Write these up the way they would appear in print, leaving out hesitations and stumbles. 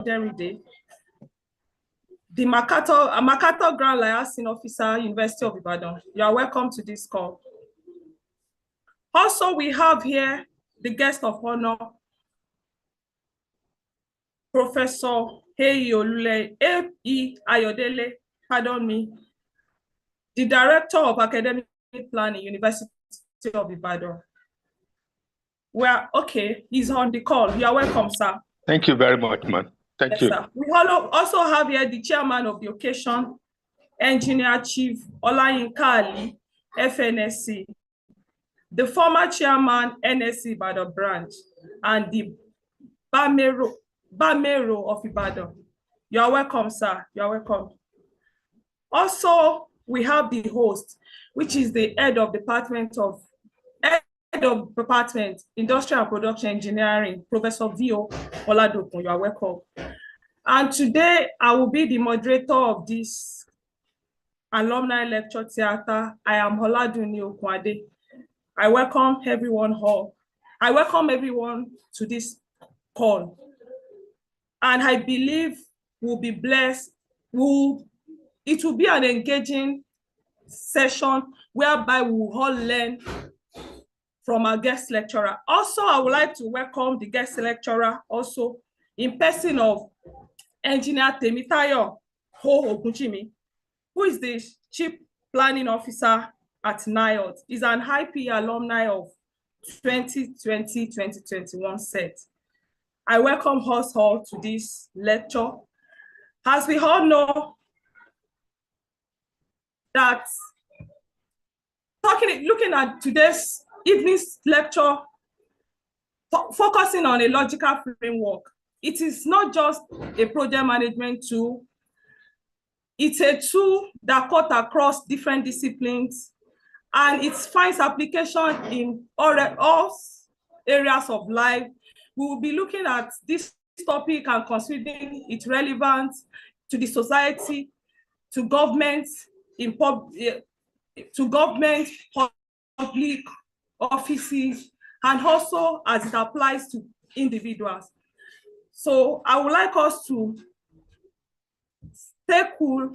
Oderide, the Makato Grand Liaison Officer, University of Ibadan. You are welcome to this call. Also, we have here the guest of honor, Professor A.E. Ayodele, pardon me, the Director of Academic Planning, University of Ibadan. Well, okay, he's on the call. You are welcome, sir. Thank you very much, man. Thank you. Sir. We also have here the chairman of the occasion, Engineer Chief Olayinka Ali, FNSC, the former chairman, NSC Ibadan branch, and the Bamero of Ibadan. You are welcome, sir. You are welcome. Also, we have the host, which is the head of department, Industrial and Production Engineering, Professor V.O. Oladokun. You are welcome. And today, I will be the moderator of this alumni lecture theater. I am Oladuni Okwade. I welcome everyone to this call. And I believe we'll be blessed. It will be an engaging session whereby we will all learn from our guest lecturer. Also, I would like to welcome the guest lecturer also in person of Engineer Temitayo Ogunjimi, who is the Chief Planning Officer at NIOT. He's an IP alumni of 2020-2021 set. I welcome us all to this lecture. As we all know that looking at today's evening's lecture, focusing on a logical framework, it is not just a project management tool. It's a tool that cuts across different disciplines, and it finds application in all areas of life. We will be looking at this topic and considering its relevance to the society, to government, public offices, and also as it applies to individuals. So I would like us to stay cool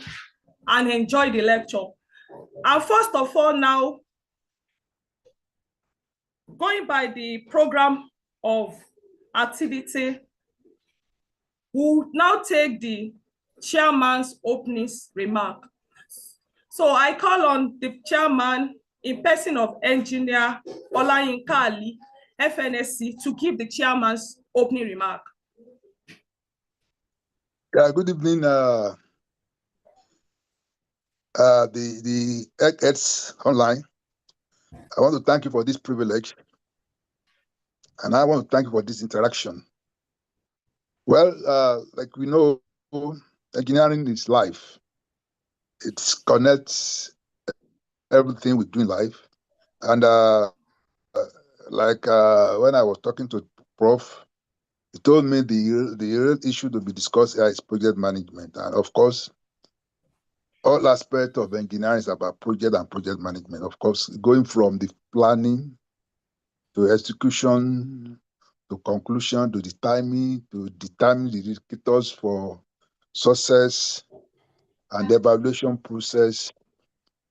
and enjoy the lecture. And first of all, now, going by the program of activity, we'll now take the chairman's opening remark. So I call on the chairman in person of Engineer Olayinka Ali, FNSC, to give the chairman's opening remark. Good evening, the Eggheads online. I want to thank you for this privilege, and I want to thank you for this interaction. Well, like we know, engineering is life. It connects everything we do in life. And when I was talking to Prof, he told me the real issue to be discussed here is project management. And of course, all aspects of engineering is about project and project management. Of course, going from the planning to execution to conclusion to the timing to determine the indicators for success and the evaluation process,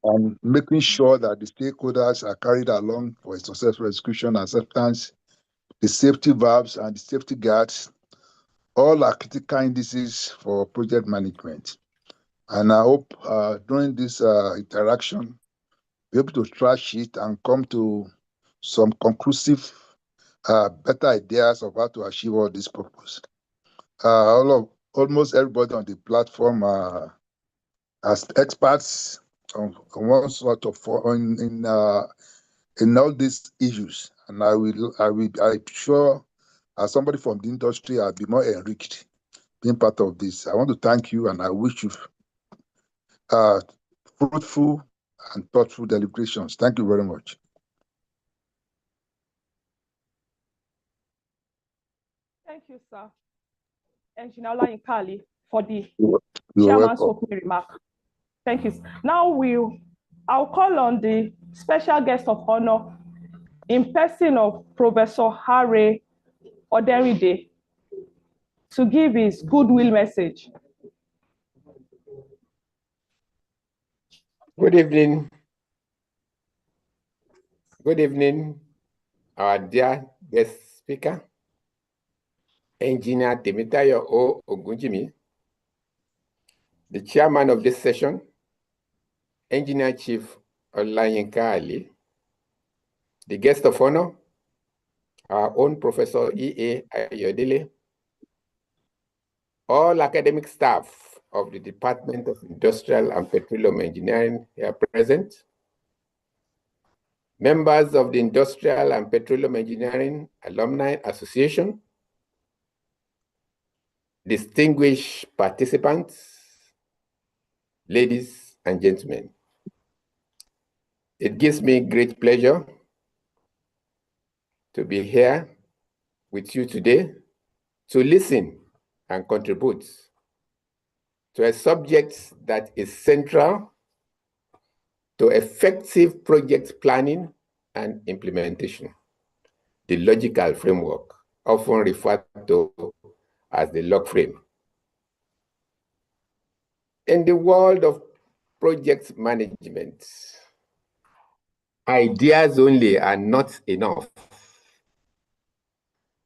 and making sure that the stakeholders are carried along for a successful execution, acceptance, the safety valves and the safety guards, all are critical indices for project management. And I hope during this interaction, we're able to trash it and come to some conclusive, better ideas of how to achieve all this purpose. Almost everybody on the platform as experts on one sort of in all these issues, and I'm sure as somebody from the industry, I'll be more enriched being part of this. I want to thank you, and I wish you fruitful and thoughtful deliberations. Thank you very much. Thank you, sir. Engineer Olayinka Ali, for the chairman's opening remark. Thank you. Now I'll call on the special guest of honor in person of Professor Harry Oderide to give his goodwill message. Good evening. Good evening, our dear guest speaker, Engineer Temitayo O. Ogunjimi, the chairman of this session, Engineer Chief Olayinka Ali, the guest of honor, our own Professor E.A. Ayodele, all academic staff of the Department of Industrial and Petroleum Engineering here present, members of the Industrial and Petroleum Engineering Alumni Association, distinguished participants, ladies and gentlemen. It gives me great pleasure to be here with you today to listen and contribute to a subject that is central to effective project planning and implementation, the logical framework, often referred to as the log frame. In the world of project management, ideas only are not enough.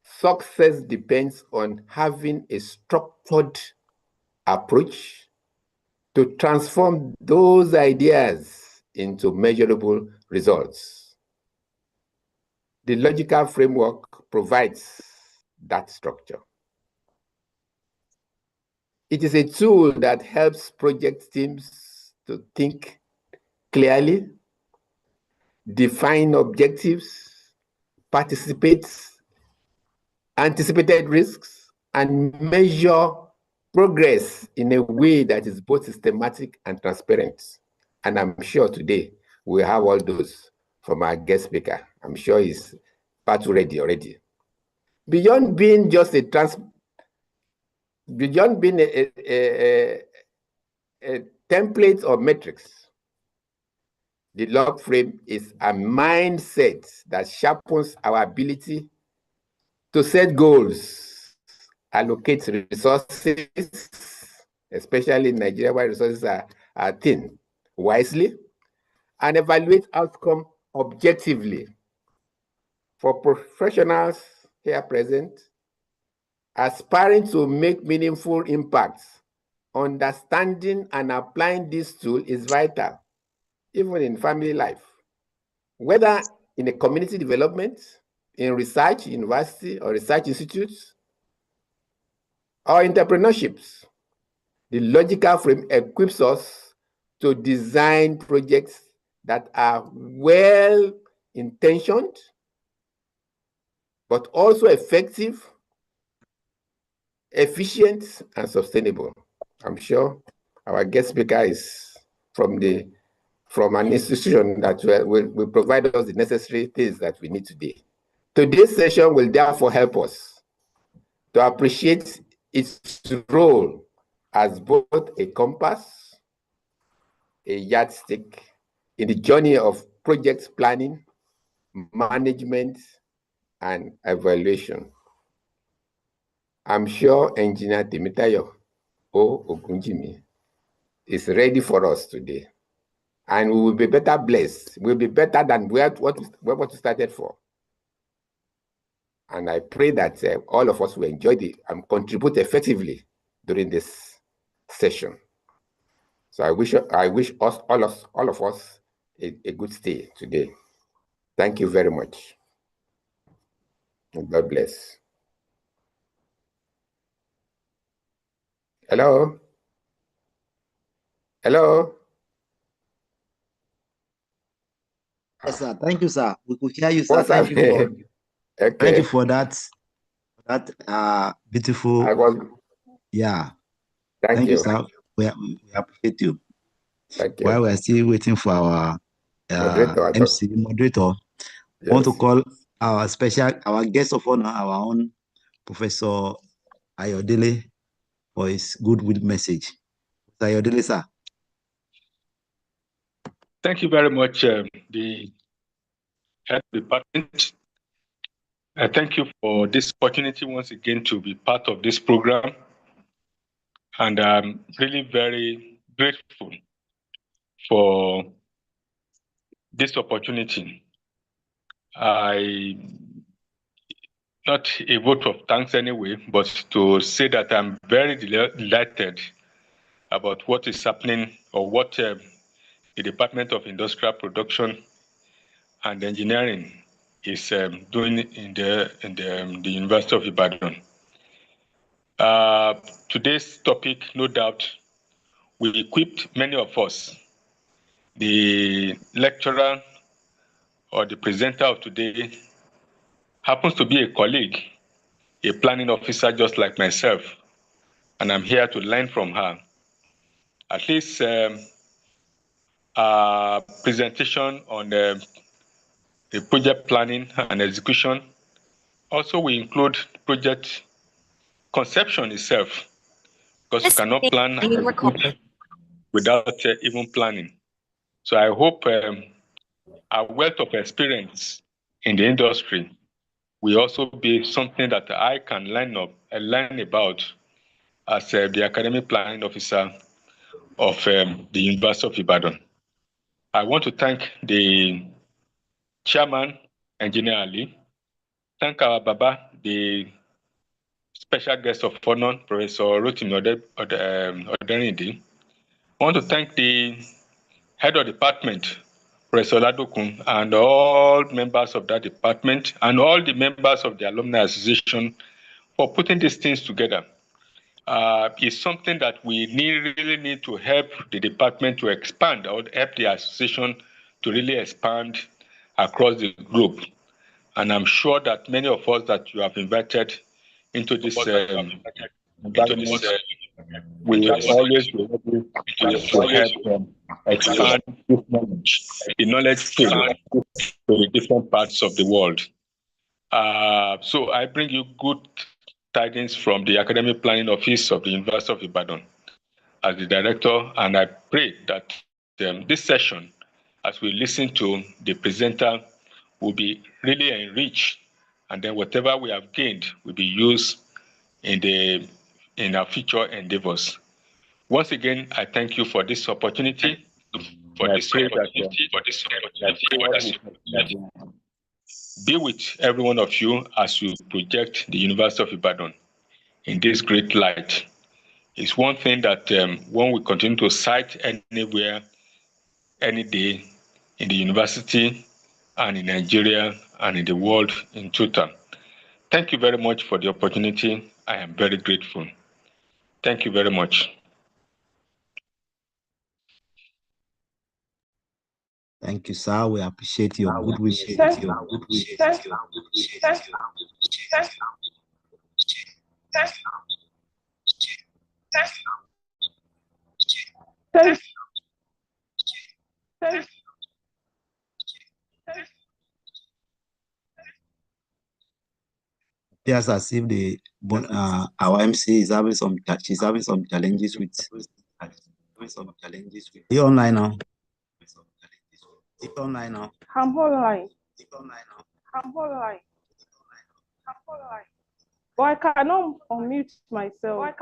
Success depends on having a structured approach to transform those ideas into measurable results. The logical framework provides that structure. It is a tool that helps project teams to think clearly, define objectives, participate, anticipated risks, and measure progress in a way that is both systematic and transparent. And I'm sure today we have all those from our guest speaker. I'm sure he's battle ready already. Beyond being just a template or metrics, the log frame is a mindset that sharpens our ability to set goals, allocate resources, especially in Nigeria where resources are thin, wisely, and evaluate outcome objectively. For professionals here present, aspiring to make meaningful impacts, understanding and applying this tool is vital, even in family life. Whether in a community development, in research, university or research institutes, or entrepreneurships, the logical frame equips us to design projects that are well-intentioned, but also effective, efficient, and sustainable. I'm sure our guest speaker is from an institution that will provide us the necessary things that we need today. Today's session will therefore help us to appreciate its role as both a compass, a yardstick in the journey of project planning, management, and evaluation. I'm sure Engineer Temitayo O. Ogunjimi is ready for us today. And we will be better blessed. We'll be better than what we started for. And I pray that all of us will enjoy and contribute effectively during this session. So I wish us all of us a good stay today. Thank you very much. And God bless. Hello? Hello? Yes, sir. Thank you, sir. We could hear you, sir. What's Thank you for okay. Thank you for that beautiful. Yeah. Thank you, sir. We appreciate you. Thank you. While we're still waiting for our MC moderator, yes. I want to call our guest of honor, our own Professor Ayodele, for his goodwill message. Ayodele, sir. Thank you very much, the head department, Thank you for this opportunity once again to be part of this program. And I'm really very grateful for this opportunity. Not a vote of thanks anyway, but to say that I'm very delighted about what is happening or what the Department of Industrial Production and Engineering is doing in the University of Ibadan. Today's topic, no doubt, will equip many of us. The lecturer or the presenter of today happens to be a colleague, a planning officer just like myself, and I'm here to learn from her. At least our presentation on the project planning and execution also will include project conception itself, because you cannot plan and execute without even planning. So I hope a wealth of experience in the industry will also be something that I can learn about as the academic planning officer of the University of Ibadan. I want to thank the chairman, Engineer Ali, thank our Baba, the special guest of honor, Professor Rotimi Oderindi. I want to thank the head of department, Professor Ladokun, and all members of that department, and all the members of the Alumni Association for putting these things together. It's something that we really need to help the department to expand, or help the association to really expand across the globe. And I'm sure that many of us that you have invited into this environment will always be able to help them expand this knowledge, the knowledge pool to the different parts of the world. So I bring you good tidings from the Academic Planning Office of the University of Ibadan as the director, and I pray that this session, as we listen to the presenter, will be really enriched, and then whatever we have gained will be used in our future endeavors. Once again, I thank you for this opportunity. Be with every one of you as you project the University of Ibadan in this great light. It's one thing that when we continue to cite anywhere, any day, in the university and in Nigeria and in the world in total. Thank you very much for the opportunity. I am very grateful. Thank you very much. Thank you, sir. We appreciate your good wishes. Appears as if our MC is having some challenges with. You online now? I'm online. But I cannot unmute myself.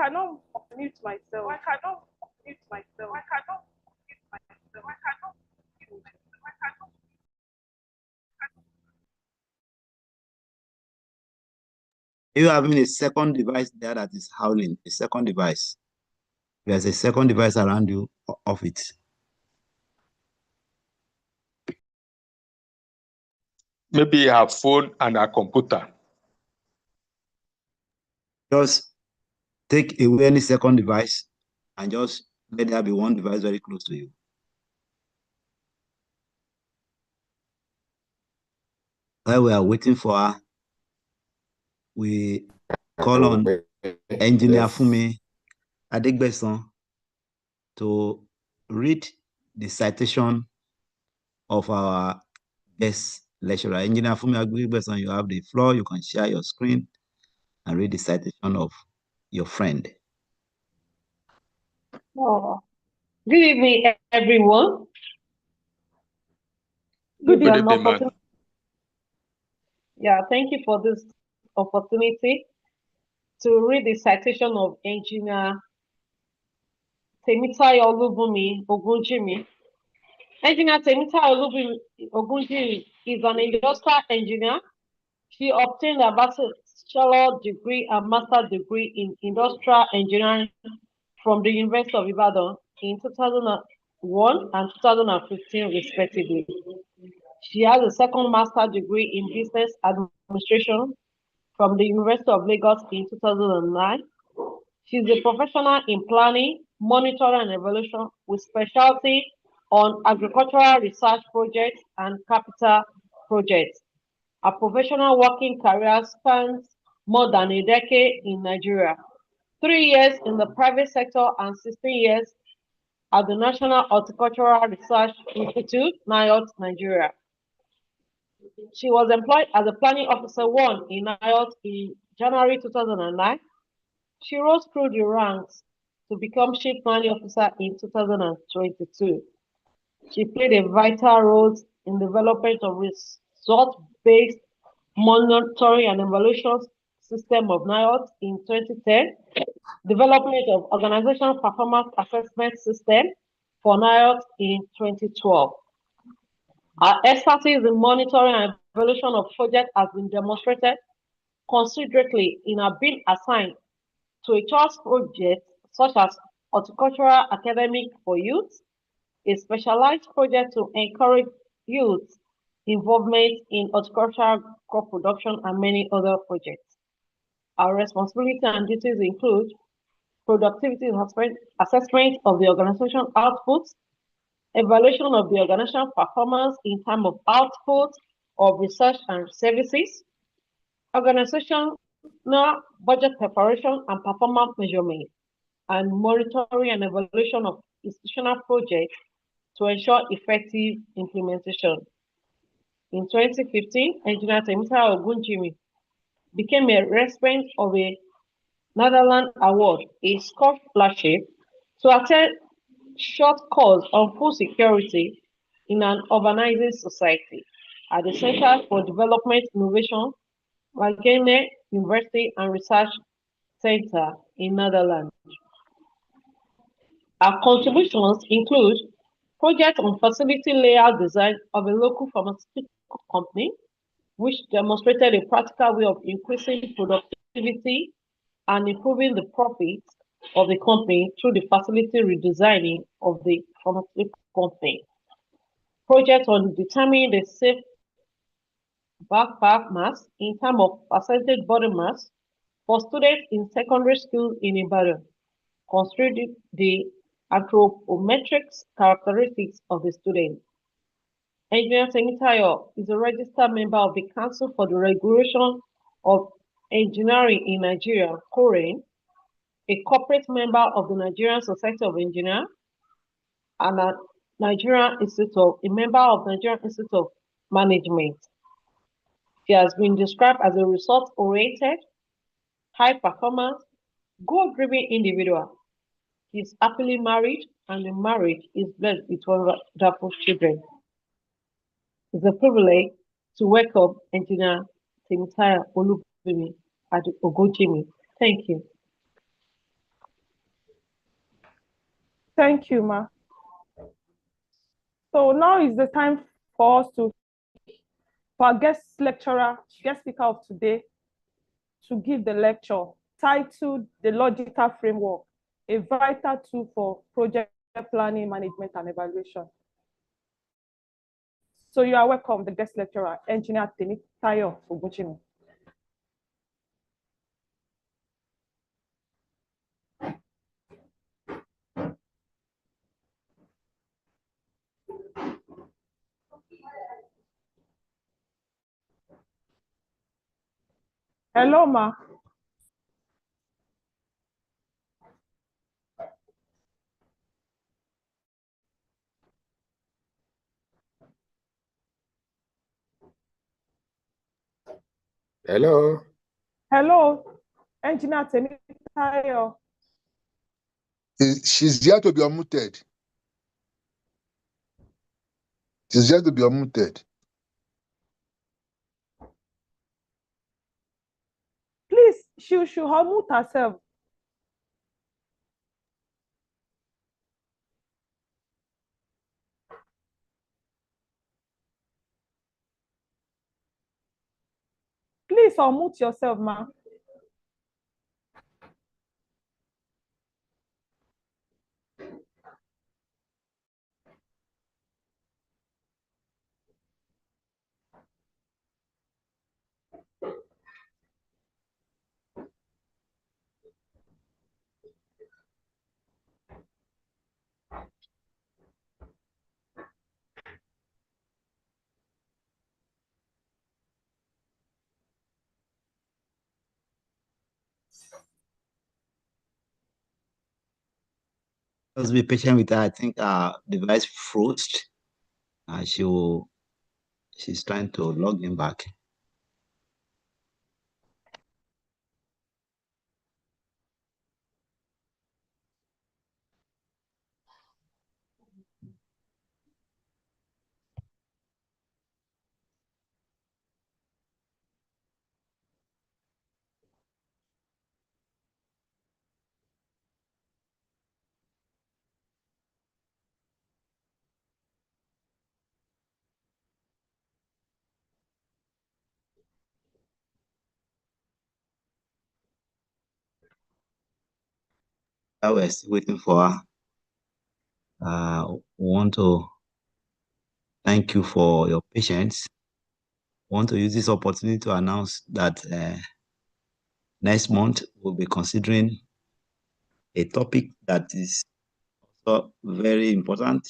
You having a second device there that is howling, a second device. There's a second device around you of it. Maybe a phone and a computer. Just take away any second device and just let there be one device very close to you. While we are waiting for her, we call on Engineer Fumi Adegbeson to read the citation of our guest lecturer. Engineer Fumi Adegbeson, you have the floor. You can share your screen and read the citation of your friend. Oh. Good evening, everyone. Good evening, ma'am. Yeah, thank you for this opportunity to read the citation of Engineer Temitayo Olubunmi Ogunjimi. Engineer Temitayo Olubunmi Ogunjimi is an industrial engineer. She obtained a bachelor degree and master's degree in industrial engineering from the University of Ibadan in 2001 and 2015, respectively. She has a second master's degree in business administration from the University of Lagos in 2009. She's a professional in planning, monitoring, and evaluation with specialty on agricultural research projects and capital projects. Her professional working career spans more than a decade in Nigeria, 3 years in the private sector and 16 years at the National Horticultural Research Institute, NIOT, Nigeria. She was employed as a planning officer 1 in NIOT in January 2009. She rose through the ranks to become chief planning officer in 2022. She played a vital role in the development of result-based monitoring and evaluation system of NIOT in 2010, development of organizational performance assessment system for NIOT in 2012. Our expertise in monitoring and evaluation of projects has been demonstrated considerably in our being assigned to a choice project such as Horticultural Academic for Youth, a specialized project to encourage youth involvement in horticultural crop production, and many other projects. Our responsibility and duties include productivity assessment of the organization outputs, evaluation of the organizational performance in terms of output of research and services, organizational budget preparation and performance measurement, and monitoring and evaluation of institutional projects to ensure effective implementation. In 2015, Engineer Temitayo Ogunjimi became a recipient of a Netherlands Award, a scholarship to attend short course on food security in an urbanizing society at the Center for Development Innovation, Wageningen University and Research Center in Netherlands. Our contributions include project on facility layout design of a local pharmaceutical company, which demonstrated a practical way of increasing productivity and improving the profits of the company through the facility redesigning of the pharmaceutical company. Project on determining the safe backpack mass in terms of percentage body mass for students in secondary school in Ibadan, considering the anthropometrics characteristics of the student. Engineer Temitayo is a registered member of the Council for the Regulation of Engineering in Nigeria, COREN, a corporate member of the Nigerian Society of Engineers, and a member of Nigerian Institute of Management. She has been described as a result-oriented, high-performance, goal-driven individual. He is happily married, and in marriage is blessed with wonderful children. It's a privilege to welcome Engineer Temitayo Olubunmi Ogunjimi. Thank you. Thank you, Ma. So now is the time for us for our guest speaker of today, to give the lecture titled The Logical Framework, a Vital Tool for Project Planning, Management, and Evaluation. So you are welcome, the guest lecturer, Engineer Temitayo Ogunjimi. Hello, Ma. Hello. Hello, Engineer Temitayo. She's here to be unmuted. She's here to be unmuted. she should unmute herself. Please unmute yourself, ma. Just be patient with her. I think our device froze. She's trying to log in back. I was waiting for her. Want to thank you for your patience. Want to use this opportunity to announce that next month we'll be considering a topic that is also very important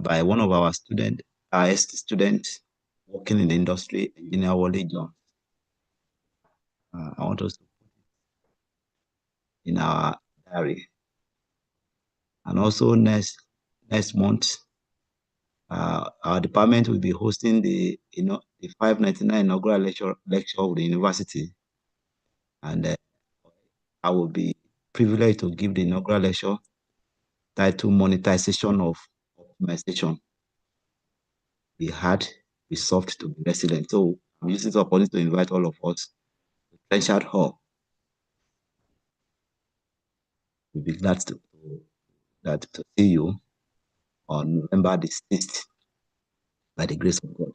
by one of our students, our students working in the industry, Engineer Wale John. I want us to put it in our diary. And also next month, our department will be hosting the 599 inaugural lecture of the university, and I will be privileged to give the inaugural lecture titled "Monetization of Optimization." We solved to be resilient. So I'm using this opportunity to invite all of us to Trenchard Hall. We'll be glad to see you on November the 6th by the grace of God.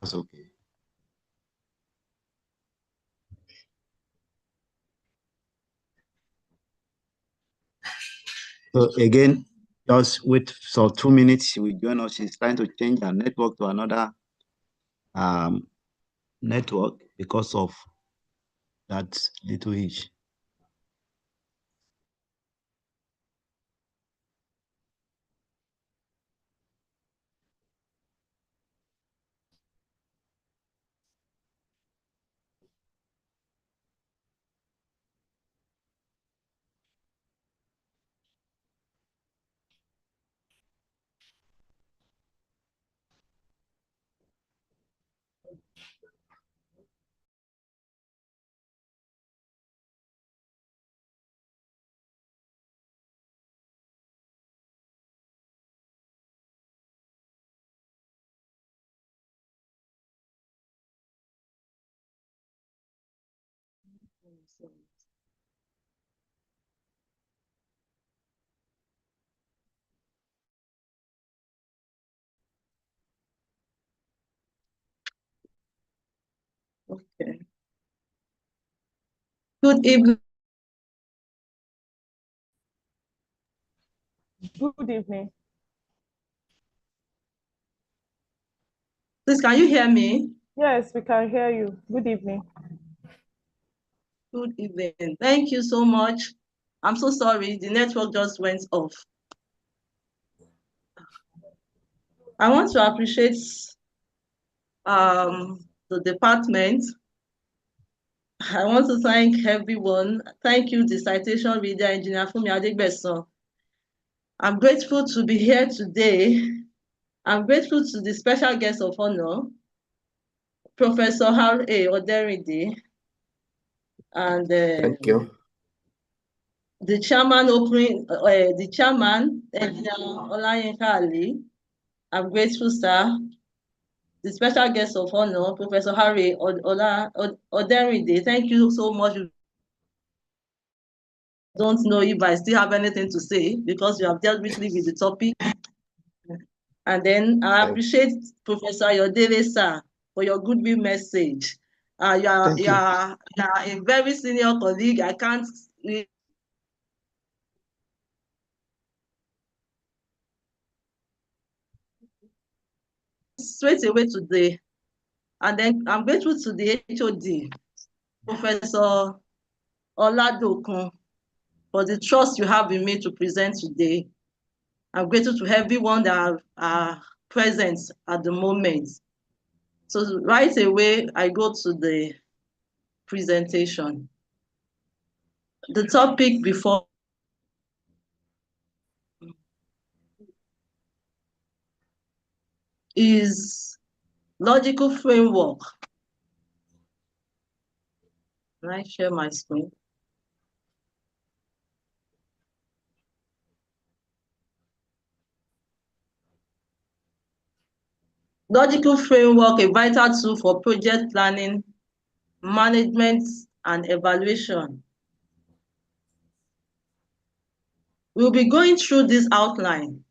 That's okay. So again, just wait for 2 minutes. She will join us. She's trying to change her network to another network because of that little hitch. Okay. Good evening. Good evening. Please, can you hear me? Yes, we can hear you. Good evening. Good evening. Thank you so much. I'm so sorry, the network just went off. I want to appreciate the department. I want to thank everyone. Thank you, the citation reader, Engineer Fumi Adegbeson. I'm grateful to be here today. I'm grateful to the special guest of honor, Professor R.A. Oderinde, and Thank you. the chairman Engineer Olayinka Ali. I'm grateful, sir. The special guest of honor, Professor Harry Oderinde. Thank you so much. Don't know if I still have anything to say because you have dealt richly with the topic. And then I appreciate Professor Ayodele, sir, for your goodwill message. You are a very senior colleague. I can't straight away today. And then I'm grateful to the HOD, Professor Oladokun, for the trust you have in me to present today. I'm grateful to everyone that are present at the moment. So right away, I go to the presentation. The topic before is logical framework. Can I share my screen? Logical framework, a vital tool for project planning, management, and evaluation. We'll be going through this outline.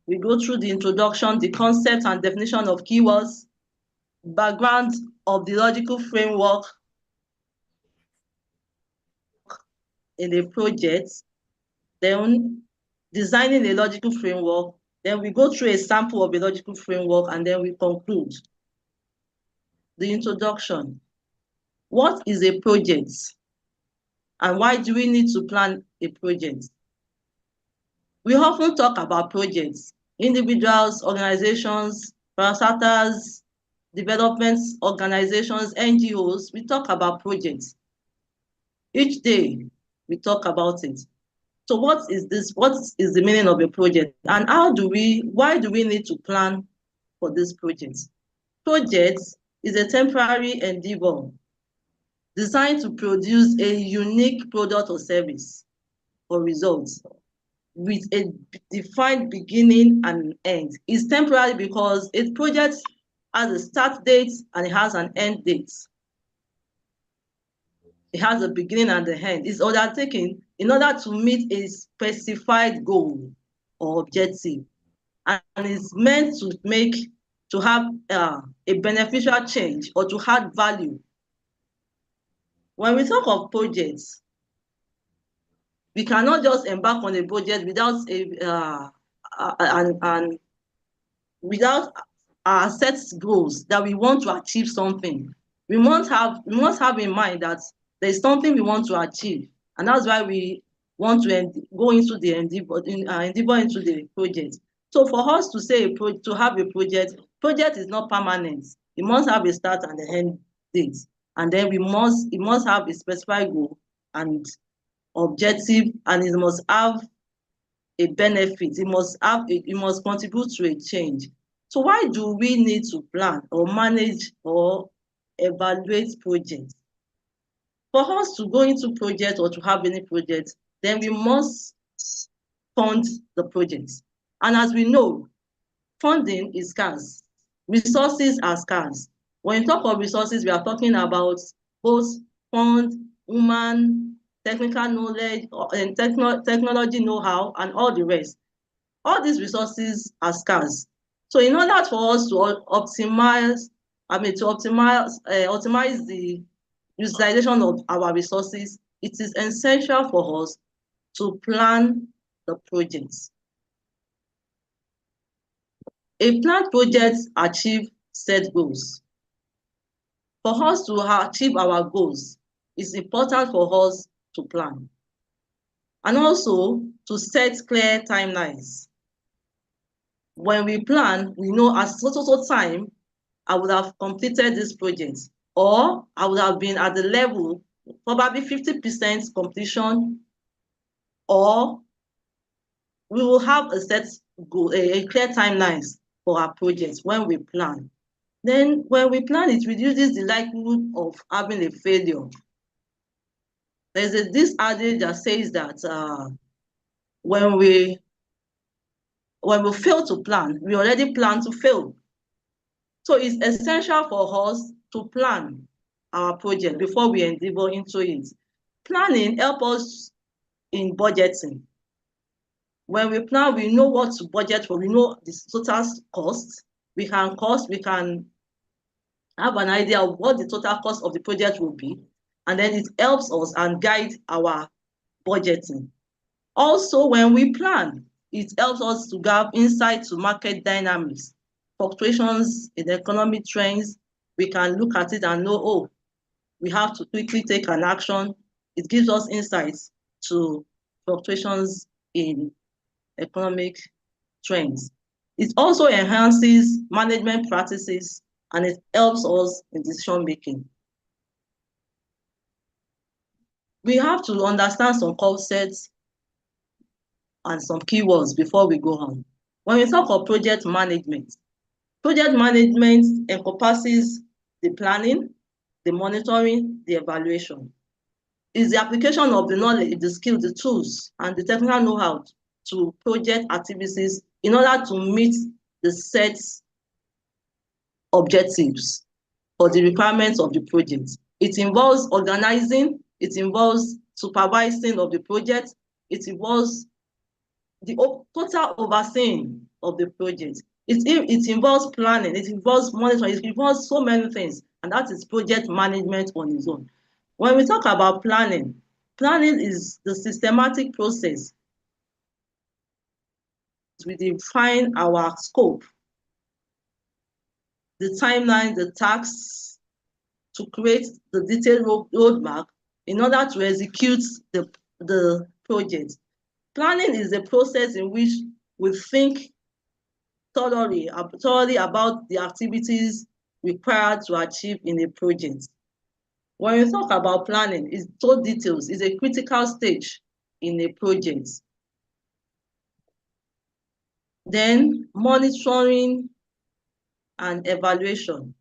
We go through the introduction, the concept and definition of keywords, background of the logical framework in a project, then designing a logical framework, then we go through a sample of a logical framework, and then we conclude. The introduction. What is a project? And why do we need to plan a project? We often talk about projects, individuals, organizations, parastatals, development organizations, NGOs. We talk about projects. Each day, we talk about it. So what is this? What is the meaning of a project? And why do we need to plan for this project? Project is a temporary endeavor designed to produce a unique product or service or results with a defined beginning and end. It's temporary because a project has a start date and it has an end date. It has a beginning and an end. It's undertaken in order to meet a specified goal or objective, and it's meant to have a beneficial change or to add value. When we talk of projects, we cannot just embark on a project without without our set goals that we want to achieve something. We must have in mind that there is something we want to achieve, and that's why we want to go into the endeavor into the project. So for us to say to have a project is not permanent. It must have a start and an end date, and then it must have a specified goal and objective, and it must have a benefit. It must contribute to a change. So why do we need to plan or manage or evaluate projects? For us to go into project or to have any project, then we must fund the projects. And as we know, funding is scarce. Resources are scarce. When you talk of resources, we are talking about both fund, human, technical knowledge, and technology know-how, and all the rest. All these resources are scarce. So in order for us to optimize the utilization of our resources, it is essential for us to plan the projects. A planned project achieves set goals. For us to achieve our goals, it's important for us to plan. And also to set clear timelines. When we plan, we know at so time, I would have completed this project, or I would have been at the level, probably 50% completion, or we will have a set goal, a clear timelines for our projects when we plan. Then when we plan, it reduces the likelihood of having a failure. There's this adage that says that when we fail to plan, we already plan to fail. So it's essential for us to plan our project before we endeavor into it. Planning helps us in budgeting. When we plan, we know what to budget for, we know the total cost. We can have an idea of what the total cost of the project will be, and then it helps us and guide our budgeting. Also, when we plan, it helps us to have insight to market dynamics, fluctuations in economic trends. We can look at it and know, oh, we have to quickly take an action. It gives us insights to fluctuations in economic trends. It also enhances management practices, and it helps us in decision making. We have to understand some concepts and some keywords before we go on. When we talk of project management encompasses the planning, the monitoring, the evaluation. It's the application of the knowledge, the skills, the tools, and the technical know-how to project activities in order to meet the set objectives or the requirements of the project. It involves organizing, it involves supervising of the project, it involves the total overseeing of the project. It involves planning, it involves monitoring, it involves so many things, and that is project management on its own. When we talk about planning, planning is the systematic process. We define our scope, the timeline, the tasks, to create the detailed roadmap in order to execute the project. Planning is a process in which we think thoroughly about the activities required to achieve in a project. When we talk about planning, it's so details, it's a critical stage in a project. Then monitoring and evaluation.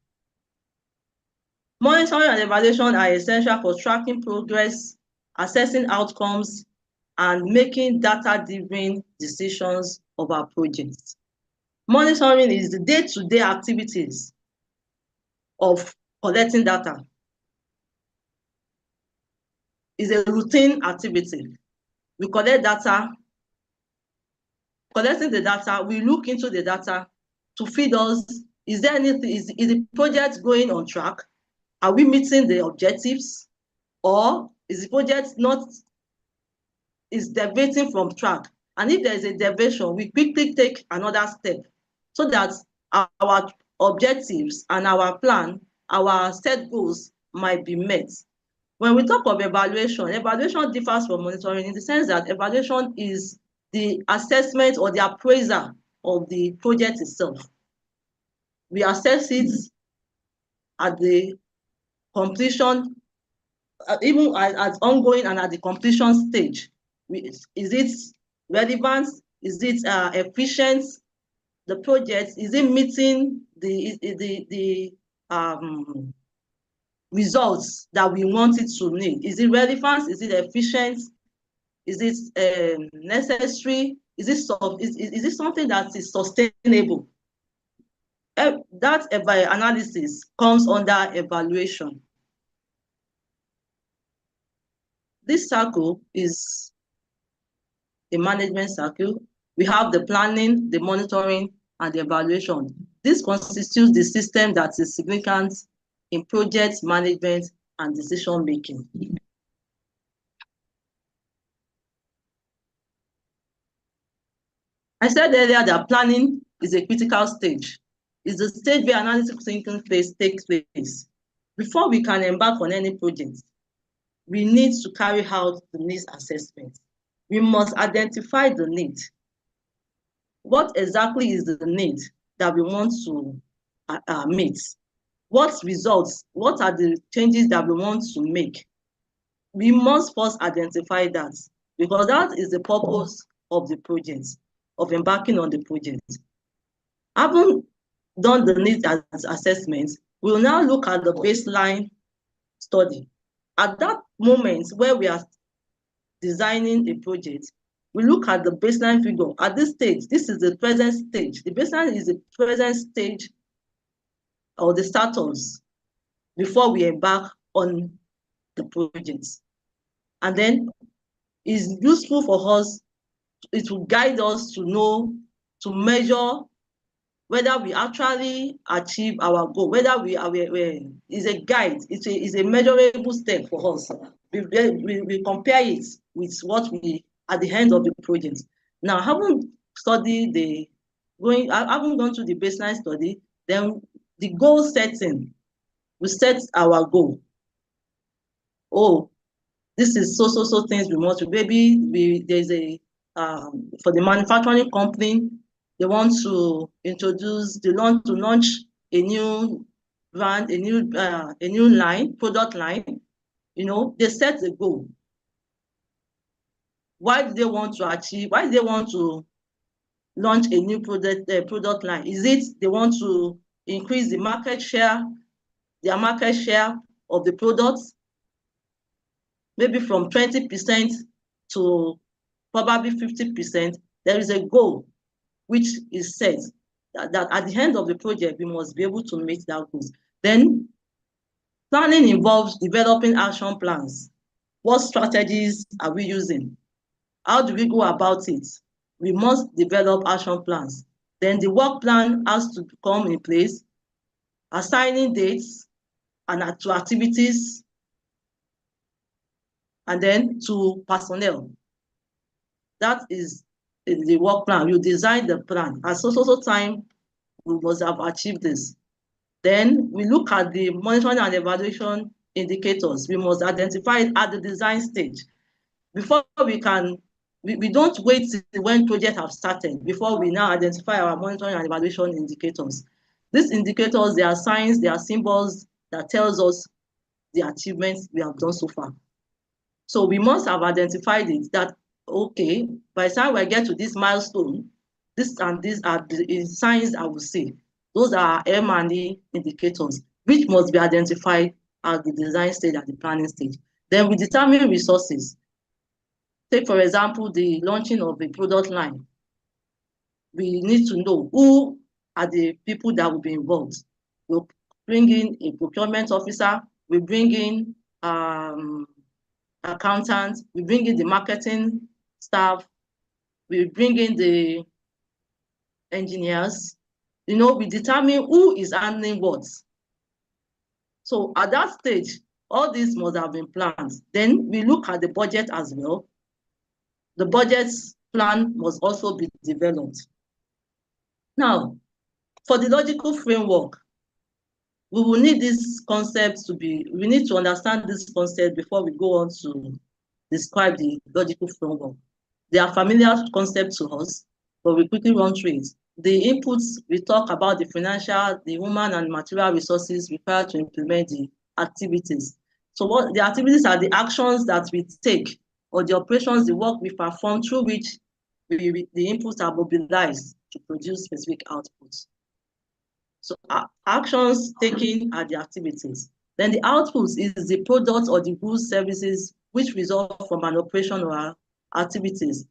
Monitoring and evaluation are essential for tracking progress, assessing outcomes, and making data-driven decisions of our projects. Monitoring is the day-to-day activities of collecting data. It's a routine activity. We collect data. Collecting the data, we look into the data to feed us, is there anything, is the project going on track? Are we meeting the objectives? Or is the project deviating from track? And if there is a deviation, we quickly take another step so that our objectives and our plan, our set goals might be met. When we talk of evaluation differs from monitoring in the sense that evaluation is the assessment or the appraisal of the project itself. We assess it at the completion, even at ongoing and at the completion stage. Is it relevant? Is it efficient? the project, is it meeting the results that we want it to meet? Is it relevant? Is it efficient? Is it necessary? Is it something that is sustainable? That analysis comes under evaluation. This circle is a management circle. We have the planning, the monitoring, and the evaluation. This constitutes the system that is significant in project management and decision making. I said earlier that planning is a critical stage. It's the stage where analytical thinking phase takes place. Before we can embark on any project, we need to carry out the needs assessment. We must identify the need. What exactly is the need that we want to meet? What results, what are the changes that we want to make? We must first identify that, because that is the purpose of the project, of embarking on the project. Having done the needs assessment, we will now look at the baseline study. At that moment where we are designing a project, we look at the baseline figure. At this stage, this is the present stage. The baseline is the present stage or the status before we embark on the project. And then it's useful for us, it will guide us to know, to measure whether we actually achieve our goal, whether is a guide, it's a measurable step for us. We compare it with what we, at the end of the project. Now, having studied having gone through the baseline study, then the goal setting, we set our goal. Oh, this is so things we want to, maybe there's a, for the manufacturing company, they want to launch a new brand, a new line, product line. You know, they set a goal. Why do they want to launch a new product line? Is it they want to increase their market share of the products, maybe from 20% to probably 50%? There is a goal which is set that at the end of the project, we must be able to meet that goal. Then planning involves developing action plans. What strategies are we using? How do we go about it? We must develop action plans. Then the work plan has to come in place, assigning dates and to activities, and then to personnel. That is the work plan. You design the plan. At so time, we must have achieved this. Then we look at the monitoring and evaluation indicators. We must identify it at the design stage. Before we don't wait when projects have started before we now identify our monitoring and evaluation indicators. These indicators, they are signs, they are symbols that tells us the achievements we have done so far. So we must have identified it that, okay, by the time we get to this milestone, this and these are the signs I will see. Those are M&E indicators, which must be identified at the design stage, at the planning stage. Then we determine resources. Take, for example, the launching of a product line. We need to know who are the people that will be involved. We'll bring in a procurement officer, we bring in accountants, we bring in the marketing staff, we bring in the engineers. You know, we determine who is handling what. So at that stage, all these must have been planned. Then we look at the budget as well. The budget plan must also be developed. Now, for the logical framework, we will need this concept we need to understand this concept before we go on to describe the logical framework. They are familiar concepts to us, but we quickly run through it. The inputs, we talk about the financial, the human and material resources required to implement the activities. So what the activities are the actions that we take, or the operations, the work we perform through which the inputs are mobilized to produce specific outputs. So actions taken are the activities. Then the outputs is the product or the goods, services which result from an operation or activities.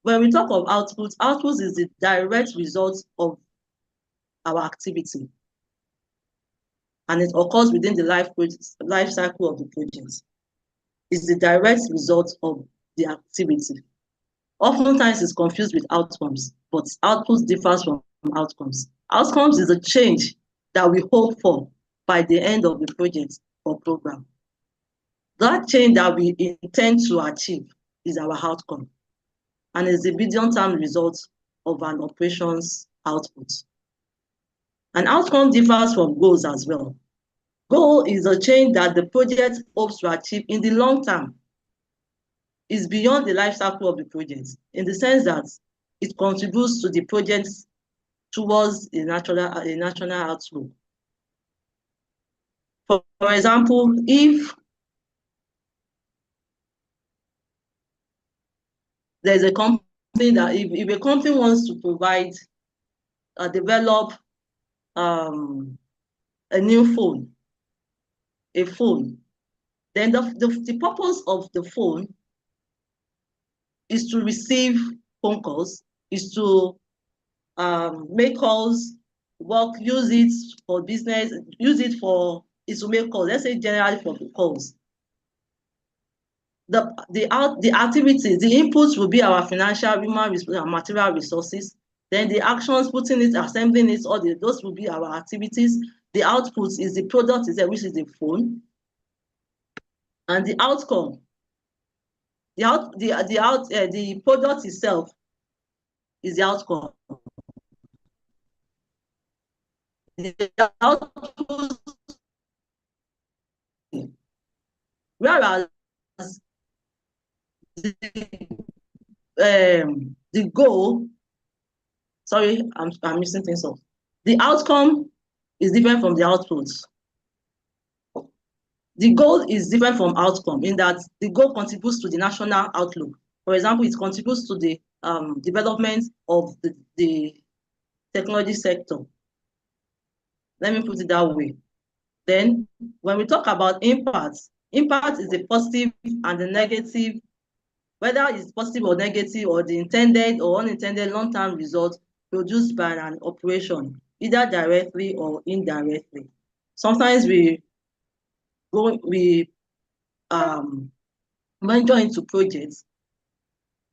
When we talk of outputs, outputs is the direct result of our activity. And it occurs within the life cycle of the project. It's the direct result of the activity. Oftentimes it's confused with outcomes, but outputs differs from outcomes. Outcomes is a change that we hope for by the end of the project or program. That change that we intend to achieve is our outcome, and is the medium-term result of an operations output. An outcome differs from goals as well. Goal is a change that the project hopes to achieve in the long term. It's beyond the life cycle of the project, in the sense that it contributes to the project towards a national outlook. For example, if there's a company that, if a company wants to provide, develop a new phone, then the purpose of the phone is to receive phone calls, is to make calls, work, use it for business, is to make calls, let's say generally for calls. The activities, the inputs will be our financial, human, and material resources. Then the actions, putting it, assembling it, those will be our activities. The outputs is the product itself, which is the phone. And the outcome, the product itself is the outcome. The output, whereas the goal, sorry, I'm missing things off. The outcome is different from the outputs. The goal is different from outcome in that the goal contributes to the national outlook. For example, it contributes to the development of the technology sector. Let me put it that way. Then, when we talk about impact is the positive and the negative, whether it's positive or negative, or the intended or unintended long-term result produced by an operation, either directly or indirectly. Sometimes we venture into projects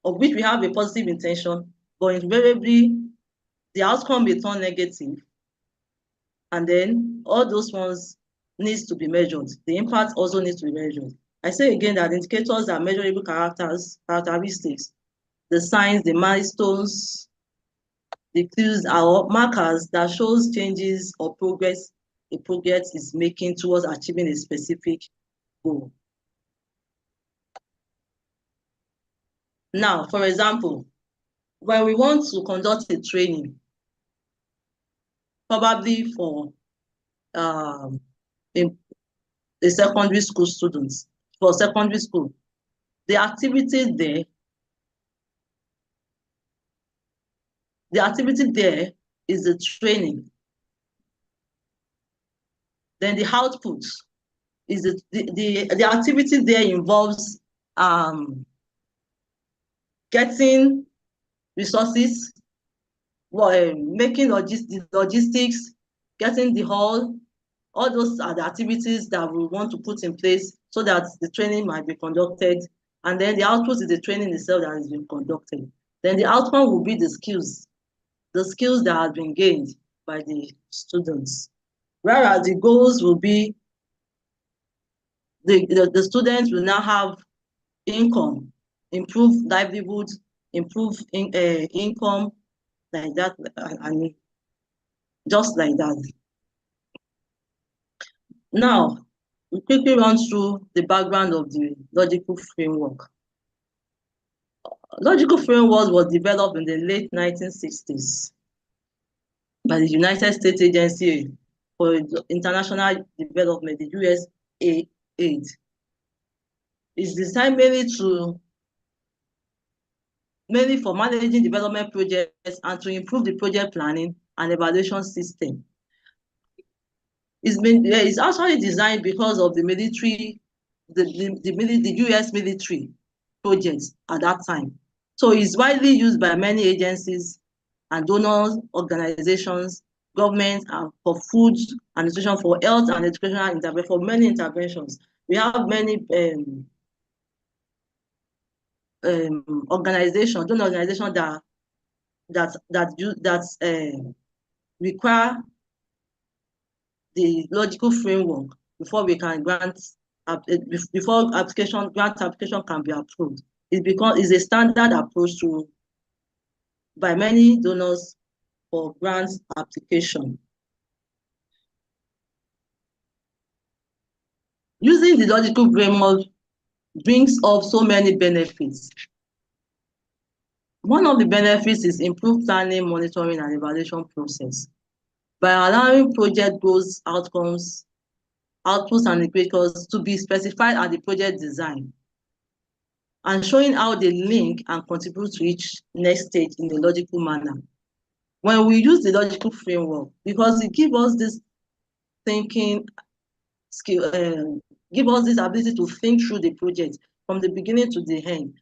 of which we have a positive intention, but invariably the outcome may turn negative, and then all those ones needs to be measured. The impact also needs to be measured. I say again that indicators are measurable characteristics, the signs, the milestones, the clues are markers that shows changes or progress a project is making towards achieving a specific goal. Now, for example, when we want to conduct a training, probably for a secondary school students, for secondary school, the activity there is the training. Then the output is the activity there involves getting resources, making logistics, getting the hall. All those are the activities that we want to put in place so that the training might be conducted. And then the output is the training itself that has been conducted. Then the outcome will be the skills that have been gained by the students. Whereas the goals will be the students will now have income, improve livelihood, improve income, like that, and just like that. Now, we quickly run through the background of the logical framework. Logical framework was developed in the late 1960s by the United States Agency for International Development, the USAID. It's designed mainly to mainly for managing development projects and to improve the project planning and evaluation system. It's actually designed because of the military, the US military projects at that time. So it's widely used by many agencies and donors, organizations, governments, and for food and nutrition, for health and educational intervention, for many interventions. We have many organizations, donor organizations that require the logical framework before we can grant, before grant application can be approved. It's a standard approach by many donors for grant application. Using the logical framework brings up so many benefits. One of the benefits is improved planning, monitoring, and evaluation process. By allowing project goals, outcomes, outputs, and indicators to be specified at the project design, and showing how they link and contribute to each next stage in a logical manner. When we use the logical framework, because it gives us this thinking skill, give us this ability to think through the project from the beginning to the end.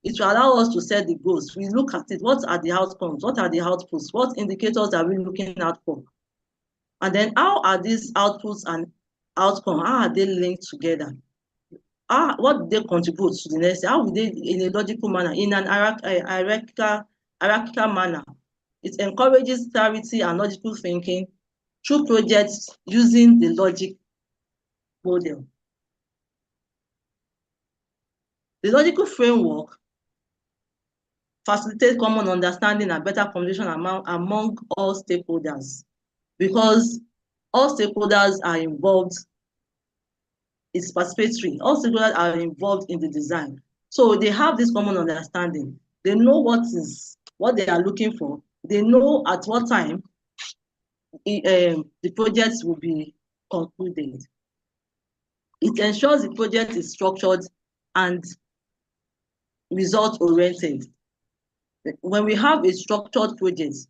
It will allow us to set the goals. We look at it, what are the outcomes, what are the outputs, what indicators are we looking out for? And then how are these outputs and outcomes, how are they linked together? What do they contribute to the next? How would they, in a logical manner, in an hierarchical manner? It encourages clarity and logical thinking through projects using the logic model. The logical framework facilitates common understanding and better communication among all stakeholders, because all stakeholders are involved. It's participatory. All stakeholders are involved in the design. So they have this common understanding. They know what they are looking for. They know at what time the project will be concluded. It ensures the project is structured and result-oriented. When we have a structured project,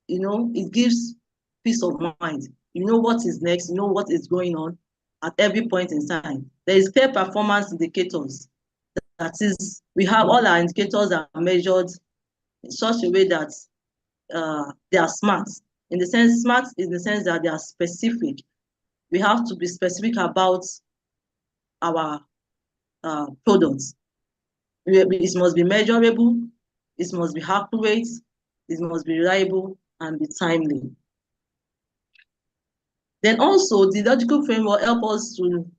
it gives peace of mind. You know what is next, you know what is going on at every point in time. There is clear performance indicators. That is, we have all our indicators are measured in such a way that they are smart. Smart in the sense that they are specific. We have to be specific about our products. It must be measurable, it must be accurate, it must be reliable, and be timely. Then also, the logical framework helps us to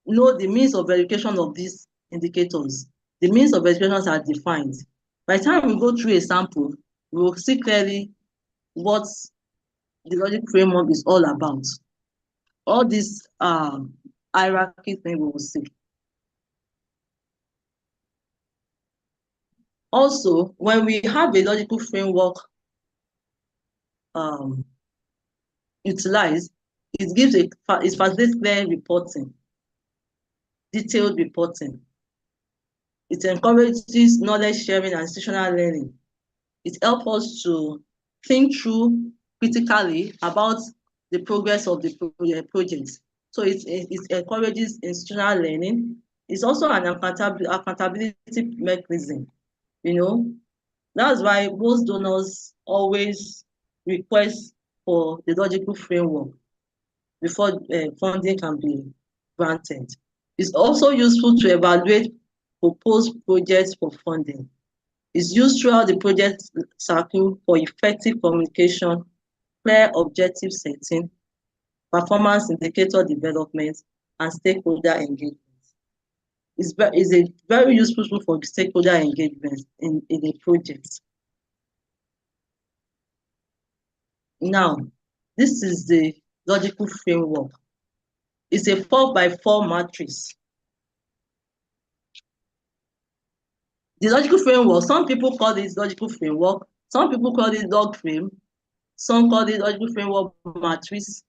know the means of verification of these indicators. The means of verification are defined. By the time we go through a sample, we will see clearly what the logic framework is all about. All these hierarchy things we will see. Also, when we have a logical framework utilized, it facilitates clear reporting, detailed reporting. It encourages knowledge sharing and institutional learning. It helps us to think through critically about the progress of the project. So it encourages institutional learning. It's also an accountability mechanism. That's why most donors always request for the logical framework before funding can be granted. It's also useful to evaluate proposed projects for funding. It's used throughout the project cycle for effective communication, clear objective setting, performance indicator development, and stakeholder engagement. It's a very useful tool for stakeholder engagement in a project. Now, this is the logical framework. It's a 4x4 matrix. The logical framework, some people call it logical framework, some people call it log frame, some call it logical framework matrix,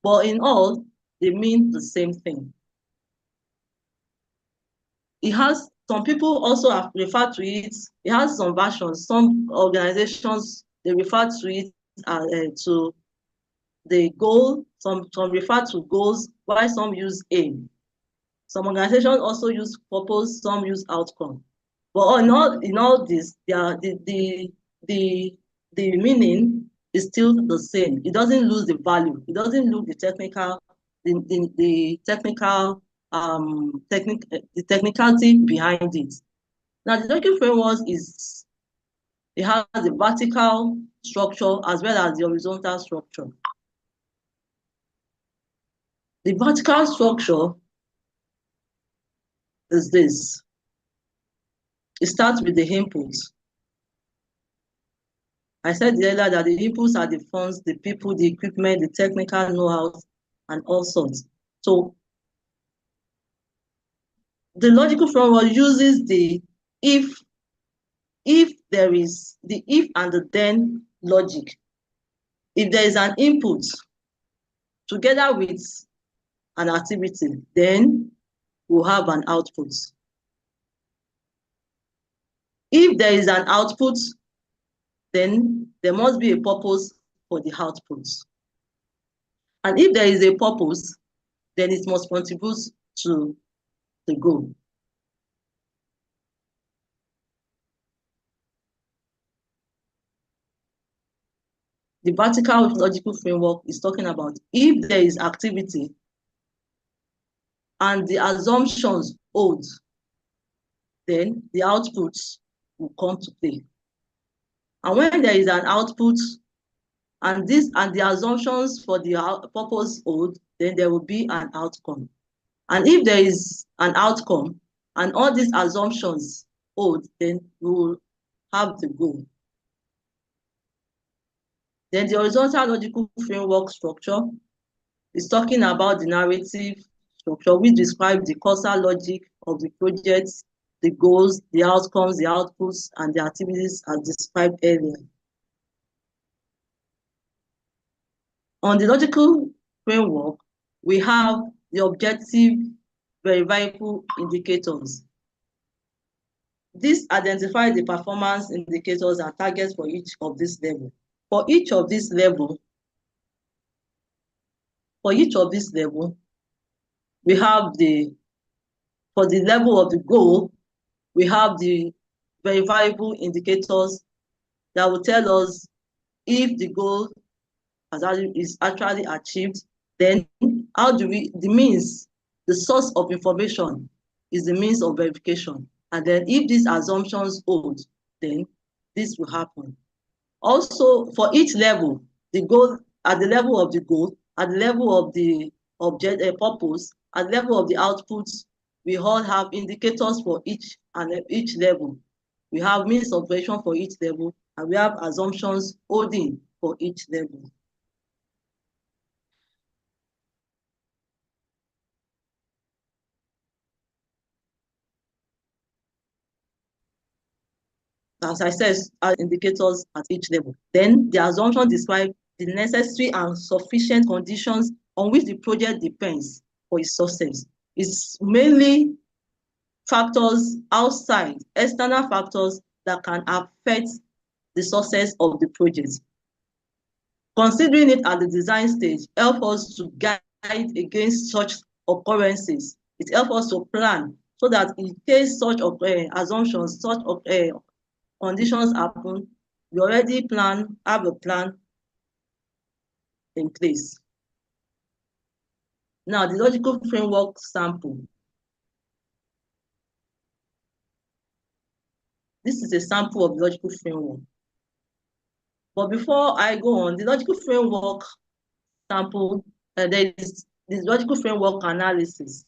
but in all, they mean the same thing. It has some people also have referred to it. It has some versions. Some organizations, they refer to it to the goal. Some refer to goals, while some use aim. Some organizations also use purpose. Some use outcome. But in all this, the meaning is still the same. It doesn't lose the value. It doesn't lose the technical, the technicality behind it. Now, the logical framework it has the vertical structure as well as the horizontal structure. The vertical structure is this. It starts with the inputs. I said earlier that the inputs are the funds, the people, the equipment, the technical know-how, and all sorts. So the logical framework uses the if there is the if and the then logic. If there is an input together with an activity, then we'll have an output. If there is an output, then there must be a purpose for the output. And if there is a purpose, then it must contribute to the goal. The vertical logical framework is talking about if there is activity and the assumptions hold, then the outputs will come to play. And when there is an output and the assumptions for the purpose hold, then there will be an outcome. And if there is an outcome and all these assumptions hold, then we will have the goal. Then the horizontal logical framework structure is talking about the narrative structure, which describes the causal logic of the projects, the goals, the outcomes, the outputs, and the activities as described earlier. On the logical framework, we have the objective verifiable indicators. This identifies the performance indicators and targets for each of these levels. For each of these levels, we have for the level of the goal, we have the verifiable indicators that will tell us if the goal is actually achieved. Then the source of information is the means of verification. And then if these assumptions hold, then this will happen. Also, for each level, the goal, at the level of the goal, at the level of the purpose, at the level of the outputs, we all have indicators for each level. We have means of verification for each level, and we have assumptions holding for each level. As I said, indicators at each level. Then the assumption describes the necessary and sufficient conditions on which the project depends for its success. It's mainly factors outside, external factors that can affect the success of the project. Considering it at the design stage helps us to guide against such occurrences. It helps us to plan so that in case such assumptions, such conditions happen, we already have a plan in place. Now, the logical framework sample. This is a sample of the logical framework. But before I go on, the logical framework sample, there is the logical framework analysis.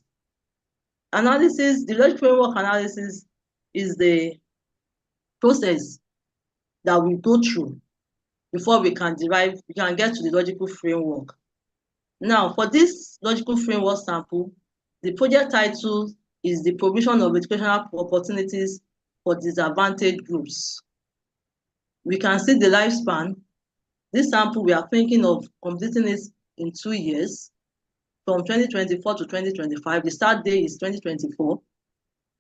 The logical framework analysis is the process that we go through before we can get to the logical framework. Now, for this logical framework sample, the project title is the provision of educational opportunities for disadvantaged groups. We can see the lifespan. This sample, we are thinking of completing it in 2 years, from 2024 to 2025. The start date is 2024.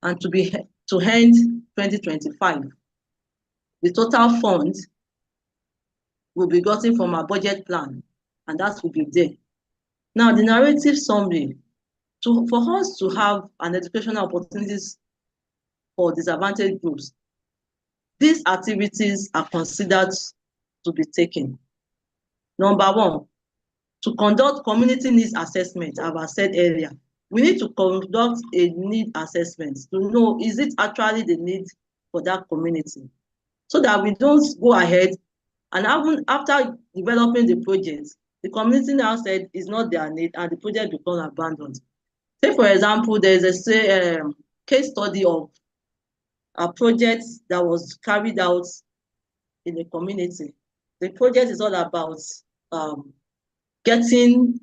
and to end 2025. The total fund will be gotten from our budget plan, and that will be there. Now, the narrative summary, for us to have an educational opportunities for disadvantaged groups, these activities are considered to be taken. Number one, to conduct community needs assessment, as I said earlier. We need to conduct a need assessment to know, is it actually the need for that community? So that we don't go ahead and even after developing the project, the community now said it's not their need and the project becomes abandoned. Say, for example, there's a case study of a project that was carried out in the community. The project is all about getting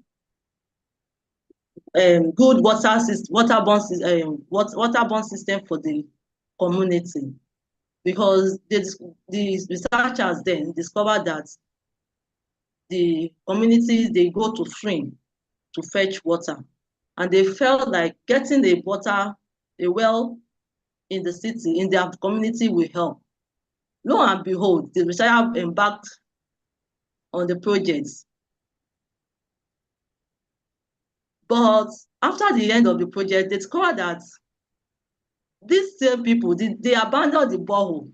good waterborne system for the community, because the researchers then discovered that the communities, they go to stream to fetch water, and they felt like getting a well in the city, in their community, will help. Lo and behold, the researcher embarked on the project. But after the end of the project, they discovered that these same people, they abandoned the borehole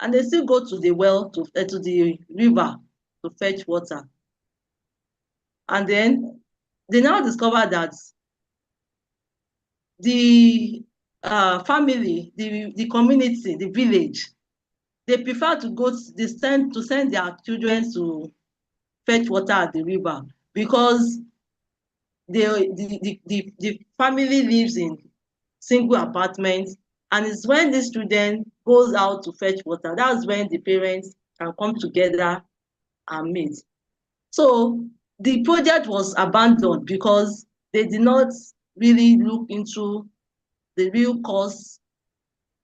and they still go to the well, to the river to fetch water. And then they now discover that the family, the community, the village, they prefer to send their children to fetch water at the river, because the family lives in single apartments, and it's when the student goes out to fetch water, that's when the parents can come together and meet. So the project was abandoned because they did not really look into the real cause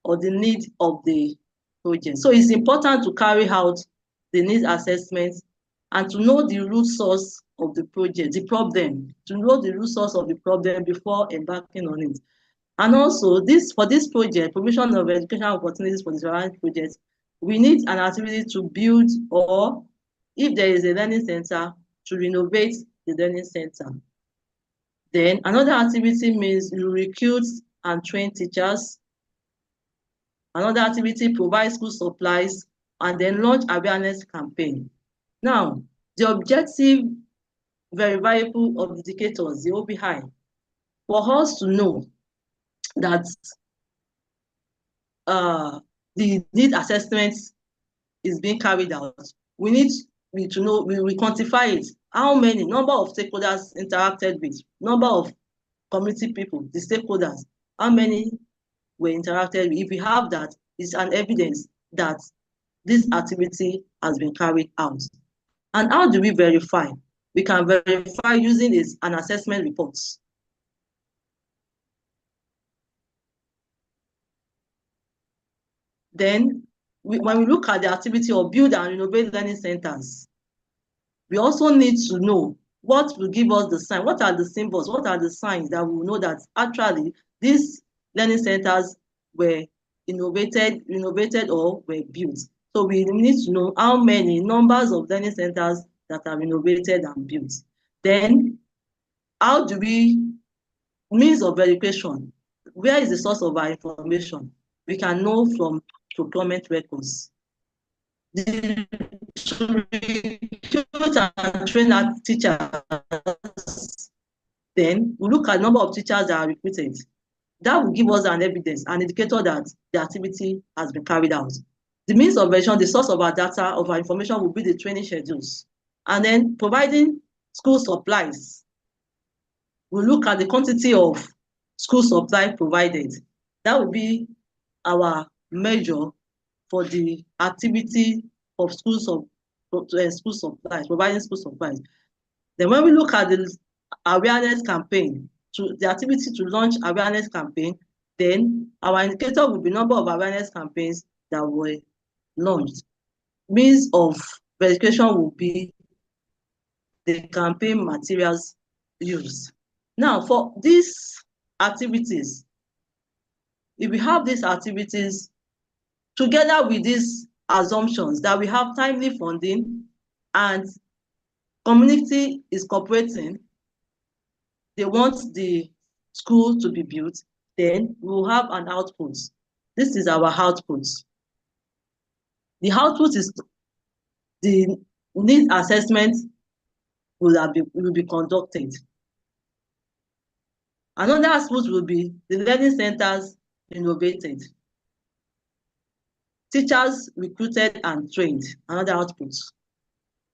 or the need of the project. So it's important to carry out the needs assessment and to know the root source of the project, the problem, to know the root source of the problem before embarking on it. And also, for this project, provision of educational opportunities for the surrounding projects, we need an activity to build, or if there is a learning center, to renovate the learning center. Then another activity means you recruit and train teachers. Another activity, provide school supplies, and then launch awareness campaign. Now, the objective verifiable of indicators, the OBI, for us to know that the need assessment is being carried out, we need to know, we quantify it. How many, number of stakeholders interacted with, number of community people, the stakeholders, how many were interacted with. If we have that, it's an evidence that this activity has been carried out. And how do we verify? We can verify using an assessment report. Then, when we look at the activity of build and renovate learning centers, we also need to know what will give us the sign. What are the symbols? What are the signs that we will know that actually these learning centers were renovated, or were built? So we need to know how many numbers of learning centers that are renovated and built. Then, how do we, means of verification? Where is the source of our information? We can know from procurement records. To recruit and train our teachers, then we look at the number of teachers that are recruited. That will give us an evidence, an indicator that the activity has been carried out. The means of verification, the source of our data, of our information, will be the training schedules. And then providing school supplies. We'll look at the quantity of school supply provided. That will be our measure for the activity of school supplies, providing school supplies. Then when we look at the awareness campaign, the activity to launch awareness campaign, then our indicator will be number of awareness campaigns that were launched. Means of verification will be the campaign materials used. Now, for these activities, if we have these activities together with these assumptions that we have timely funding and community is cooperating, they want the school to be built, then we will have an output. This is our output. The output is the need assessment will be conducted. Another output will be the learning centers innovated. Teachers recruited and trained, another output.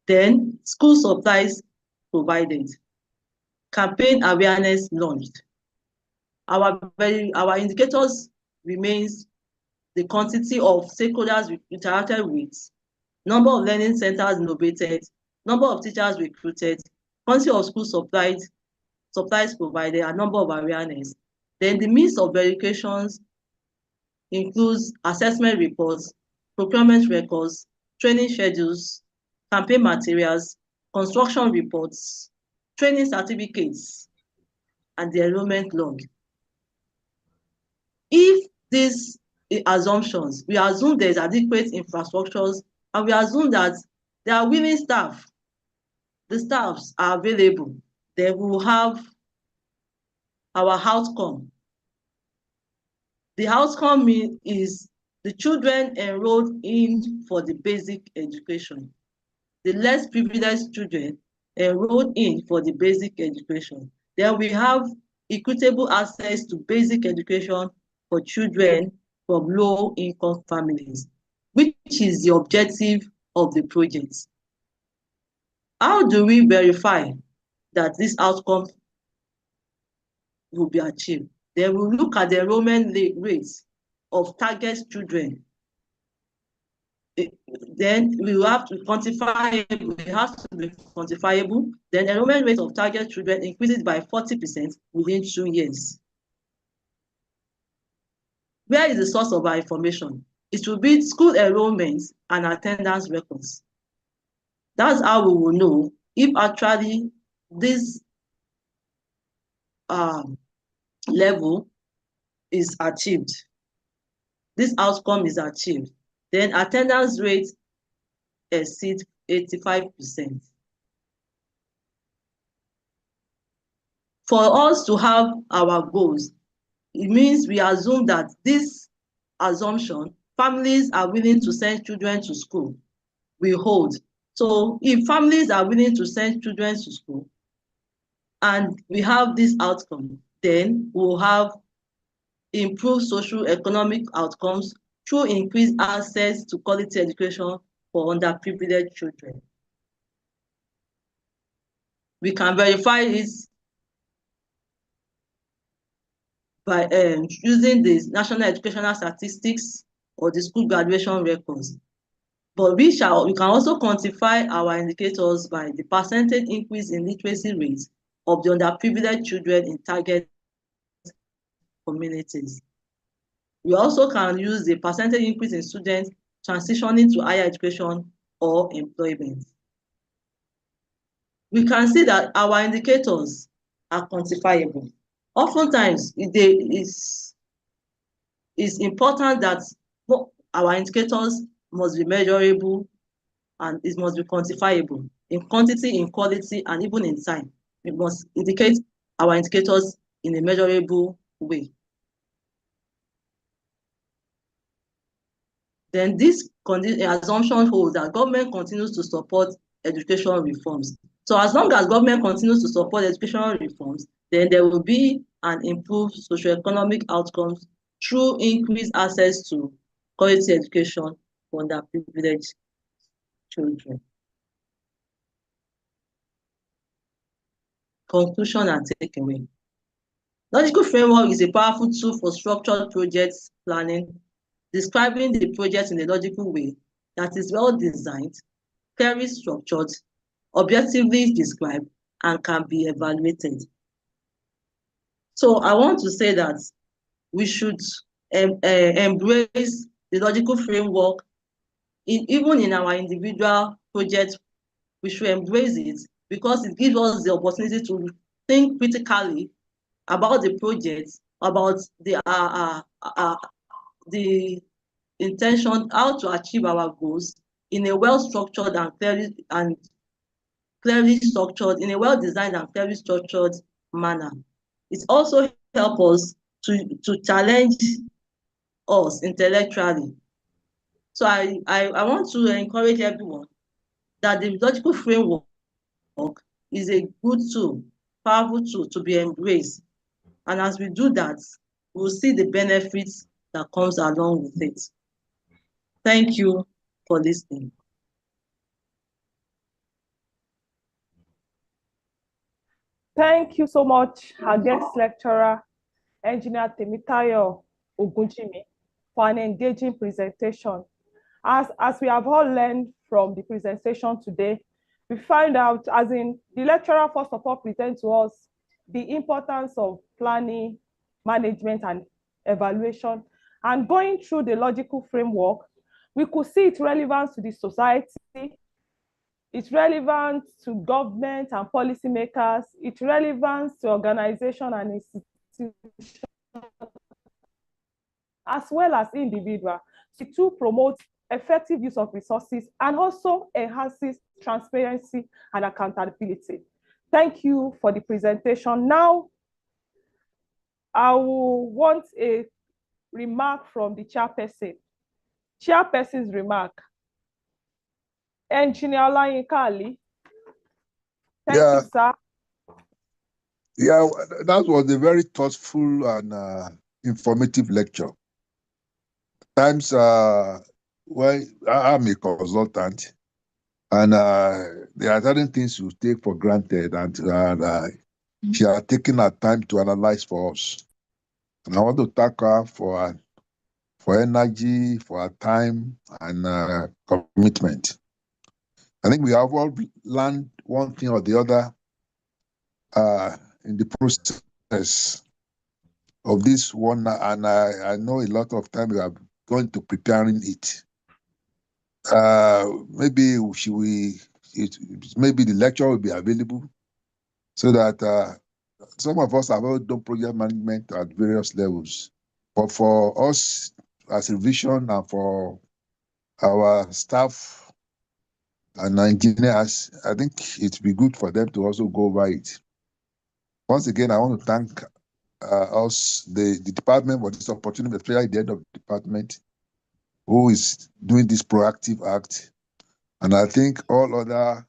Then school supplies provided. Campaign awareness launched. Our indicators remains the quantity of stakeholders we interacted with, number of learning centers innovated, number of teachers recruited, quantity of school supplies provided, and number of awareness. Then the means of verifications includes assessment reports, procurement records, training schedules, campaign materials, construction reports, training certificates, and the enrollment log. If these assumptions, we assume there is adequate infrastructures, and we assume that there are willing staff, the staffs are available, then we will have our outcome. The outcome is the children enrolled in for the basic education. The less privileged children enrolled in for the basic education. Then we have equitable access to basic education for children from low-income families, which is the objective of the project. How do we verify that this outcome will be achieved? Then we'll look at the enrollment rates of target children. Then we will have to quantify, it has to be quantifiable. Then enrollment rate of target children increases by 40% within 2 years. Where is the source of our information? It will be school enrollments and attendance records. That's how we will know if actually this level is achieved, this outcome is achieved. Then attendance rate exceeds 85%. For us to have our goals, it means we assume that this assumption, families are willing to send children to school, we hold. So if families are willing to send children to school and we have this outcome, then we'll have improved social economic outcomes through increased access to quality education for underprivileged children. We can verify this by using the National Educational Statistics or the school graduation records. But we can also quantify our indicators by the percentage increase in literacy rates of the underprivileged children in target communities. We also can use the percentage increase in students transitioning to higher education or employment. We can see that our indicators are quantifiable. Oftentimes, it's important that our indicators must be measurable and it must be quantifiable in quantity, in quality, and even in time. We must indicate our indicators in a measurable way. Then this assumption holds that government continues to support education reforms. So as long as government continues to support educational reforms, then there will be an improved socioeconomic outcomes through increased access to quality education for underprivileged children. Conclusion and takeaway. Logical framework is a powerful tool for structured project planning, describing the project in a logical way that is well designed, clearly structured, objectively described, and can be evaluated. So I want to say that we should embrace the logical framework even in our individual projects. We should embrace it because it gives us the opportunity to think critically about the project about the intention, how to achieve our goals in a well-structured and clearly structured, in a well-designed and clearly structured manner. It also helps us to challenge us intellectually. So I want to encourage everyone that the logical framework is a good tool, powerful tool to be embraced. And as we do that, we'll see the benefits that comes along with it. Thank you for listening. Thank you so much, our guest lecturer, Engineer Temitayo Ogunjimi, for an engaging presentation. As we have all learned from the presentation today, we find out, as in the lecturer first of all present to us the importance of planning, management, and evaluation. And going through the logical framework, we could see its relevance to the society, its relevance to government and policymakers, its relevance to organization and institutions, as well as individual, to promote effective use of resources and also enhances transparency and accountability. Thank you for the presentation. Now, I will want a remark from the chairperson. Chairperson's remark. Engineer Olayinka Ali. Thank you, sir. Yeah, that was a very thoughtful and informative lecture. Times when I'm a consultant, and there are certain things you take for granted, and she has taken her time to analyze for us. And I want to thank her for energy, for her time, and commitment. I think we have all learned one thing or the other in the process of this one, and I know a lot of time we are going to preparing it. Maybe maybe the lecture will be available so that some of us have all done project management at various levels. But for us as a vision and for our staff and engineers, I think it'd be good for them to also go over it. Once again, I want to thank us, the department, for this opportunity, especially the head of the department, who is doing this proactive act. And I think all other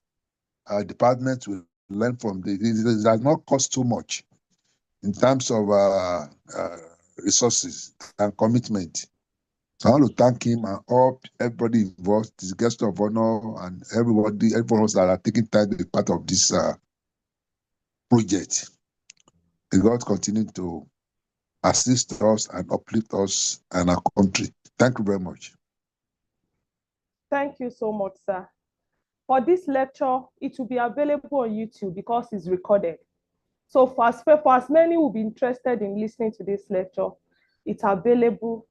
departments will learn from this. It does not cost too much in terms of resources and commitment. So I want to thank him and all everybody involved, this guest of honor, and everyone else that are taking time to be part of this project. May God continue to assist us and uplift us and our country. Thank you very much. Thank you so much, sir. For this lecture, it will be available on YouTube because it's recorded. So for as many who will be interested in listening to this lecture, it's available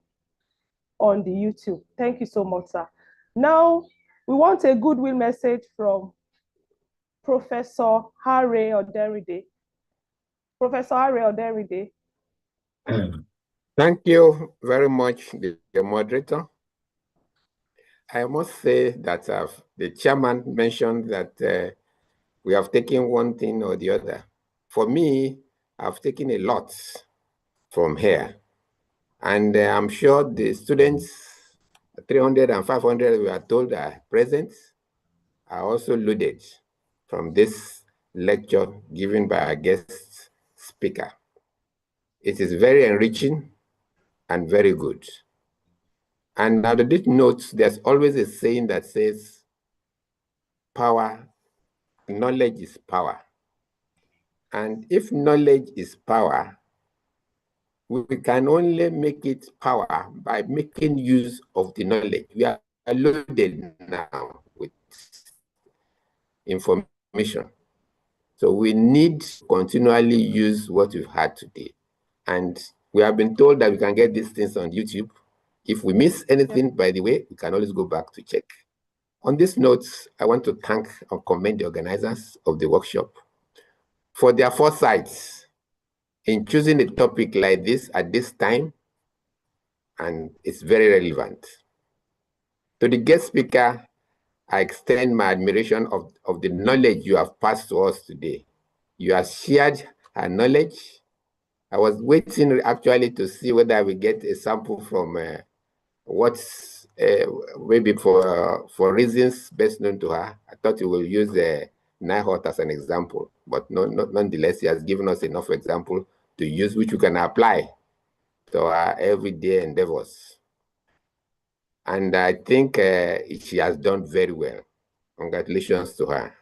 on the YouTube. Thank you so much, sir. Now, we want a goodwill message from Professor Harry Oderide. Professor Harry Oderide. Thank you very much, the moderator. I must say that the chairman mentioned that we have taken one thing or the other. For me, I've taken a lot from here. And I'm sure the students, 300 and 500 we are told are present, are also loaded from this lecture given by our guest speaker. It is very enriching and very good. And I did note there's always a saying that says, knowledge is power. And if knowledge is power, we can only make it power by making use of the knowledge. We are loaded now with information. So we need to continually use what we've had today. And we have been told that we can get these things on YouTube. If we miss anything, by the way, we can always go back to check. On this note, I want to thank and commend the organizers of the workshop for their foresight in choosing a topic like this at this time, and it's very relevant. To the guest speaker, I extend my admiration of the knowledge you have passed to us today. You have shared her knowledge. I was waiting actually to see whether I will get a sample from what's maybe for reasons best known to her. I thought you will use Nihot as an example, but nonetheless, he has given us enough example to use, which we can apply to our everyday endeavors. And I think she has done very well. Congratulations to her.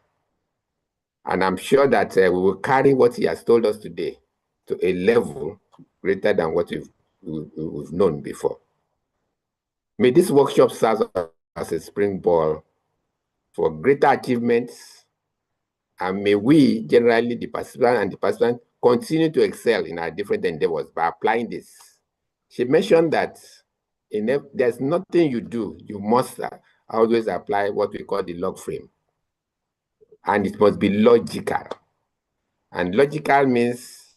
And I'm sure that we will carry what he has told us today to a level greater than what we've known before. May this workshop serve as a springboard for greater achievements, and may we, generally the participant, continue to excel in our different endeavors by applying this. She mentioned that there's nothing you do, you must always apply what we call the log frame. And it must be logical. And logical means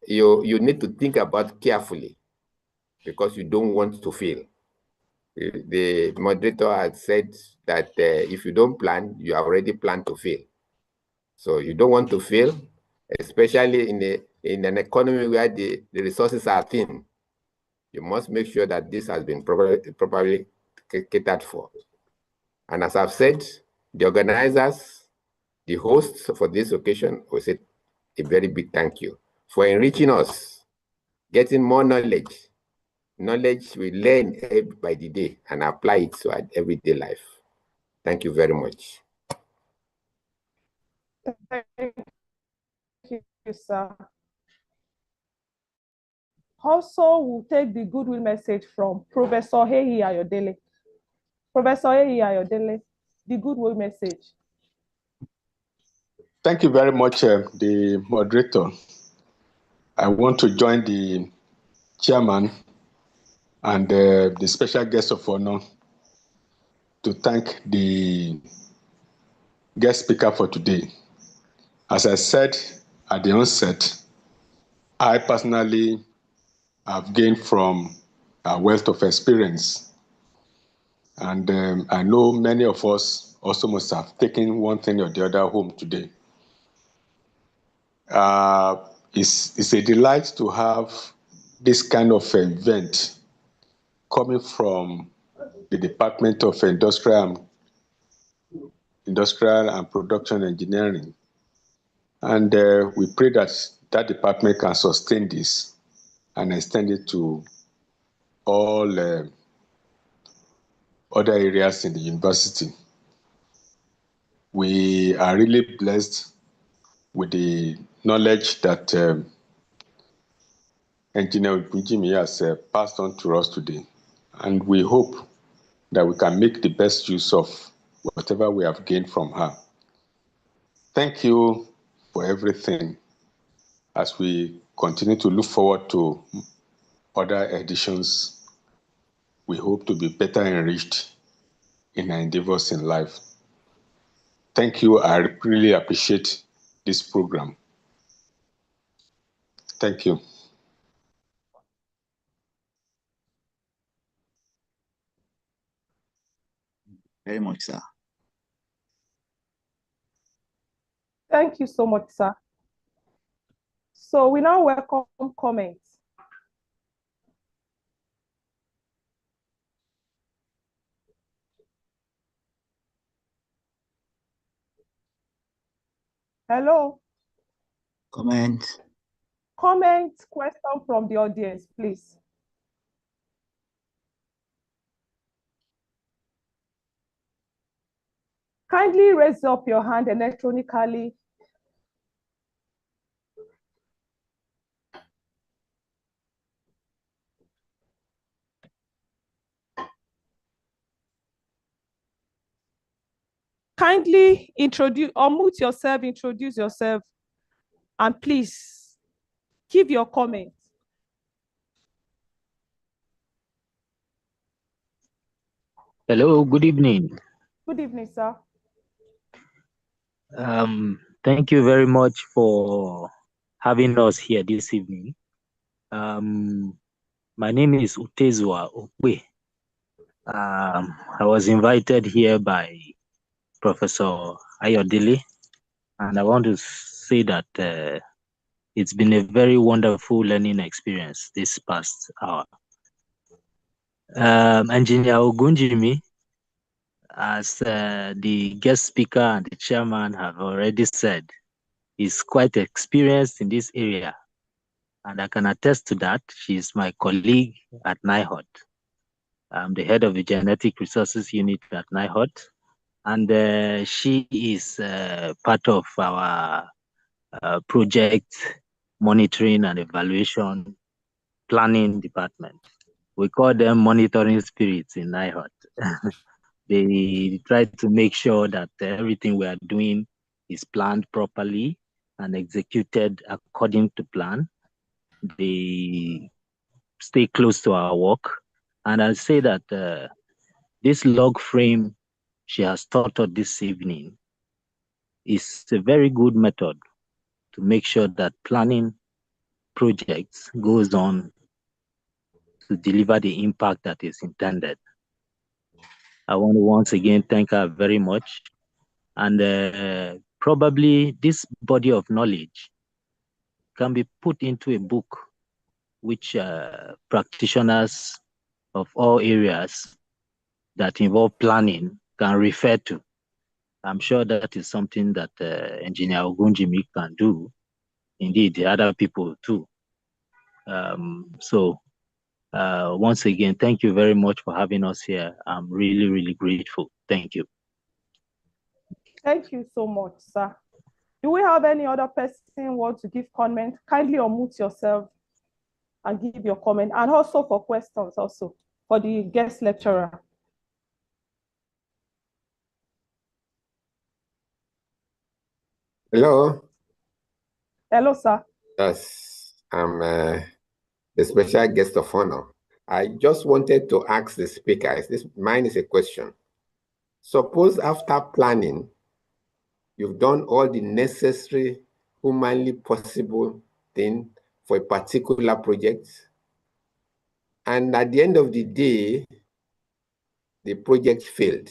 you need to think about carefully because you don't want to fail. The moderator had said that if you don't plan, you already plan to fail. So you don't want to fail, especially in an economy where the resources are thin. You must make sure that this has been properly catered for. And as I've said, the organizers, the hosts for this occasion, will say a very big thank you for enriching us, getting more knowledge. Knowledge we learn by the day and apply it to our everyday life. Thank you very much. Thank you, sir. Also, we'll take the goodwill message from Professor Heyi Ayodele. Professor Heyi Ayodele, the goodwill message. Thank you very much, the moderator. I want to join the chairman and the special guest of honor to thank the guest speaker for today. As I said at the onset, I personally have gained from a wealth of experience. And I know many of us also must have taken one thing or the other home today. It's a delight to have this kind of event coming from the Department of Industrial and Production Engineering. And we pray that that department can sustain this and extend it to all other areas in the university. We are really blessed with the knowledge that Engineer Jimmy has passed on to us today. And we hope that we can make the best use of whatever we have gained from her. Thank you for everything as we continue to look forward to other editions. We hope to be better enriched in our endeavors in life. Thank you. I really appreciate this program. Thank you. Very much, sir. Thank you so much, sir. So we now welcome comments. Hello. Comment. Comment, question from the audience, please. Kindly raise up your hand electronically. Kindly unmute yourself, introduce yourself, and please give your comment. Hello, good evening. Good evening, sir. Thank you very much for having us here this evening. My name is Utezwa Okwe. I was invited here by Professor Ayodele, and I want to say that it's been a very wonderful learning experience this past hour. Engineer Ogunjimi, as the guest speaker and the chairman have already said, is quite experienced in this area. And I can attest to that. She's my colleague at NIHOT. I'm the head of the Genetic Resources Unit at NIHOT. And she is part of our project monitoring and evaluation planning department. We call them monitoring spirits in NIHOT. They try to make sure that everything we are doing is planned properly and executed according to plan. They stay close to our work. And I'll say that this log frame she has taught us this evening is a very good method to make sure that planning projects goes on to deliver the impact that is intended. I want to once again thank her very much. And probably this body of knowledge can be put into a book which practitioners of all areas that involve planning can refer to. I'm sure that is something that Engineer Ogunjimi can do. Indeed, the other people too. So once again, thank you very much for having us here. I'm really, really grateful. Thank you. Thank you so much, sir. Do we have any other person who wants to give comment? Kindly unmute yourself and give your comment, and also for questions also for the guest lecturer. Hello. Hello, sir. Yes, I'm the special guest of honor. I just wanted to ask the speakers, mine is a question. Suppose after planning, you've done all the necessary humanly possible thing for a particular project, and at the end of the day, the project failed.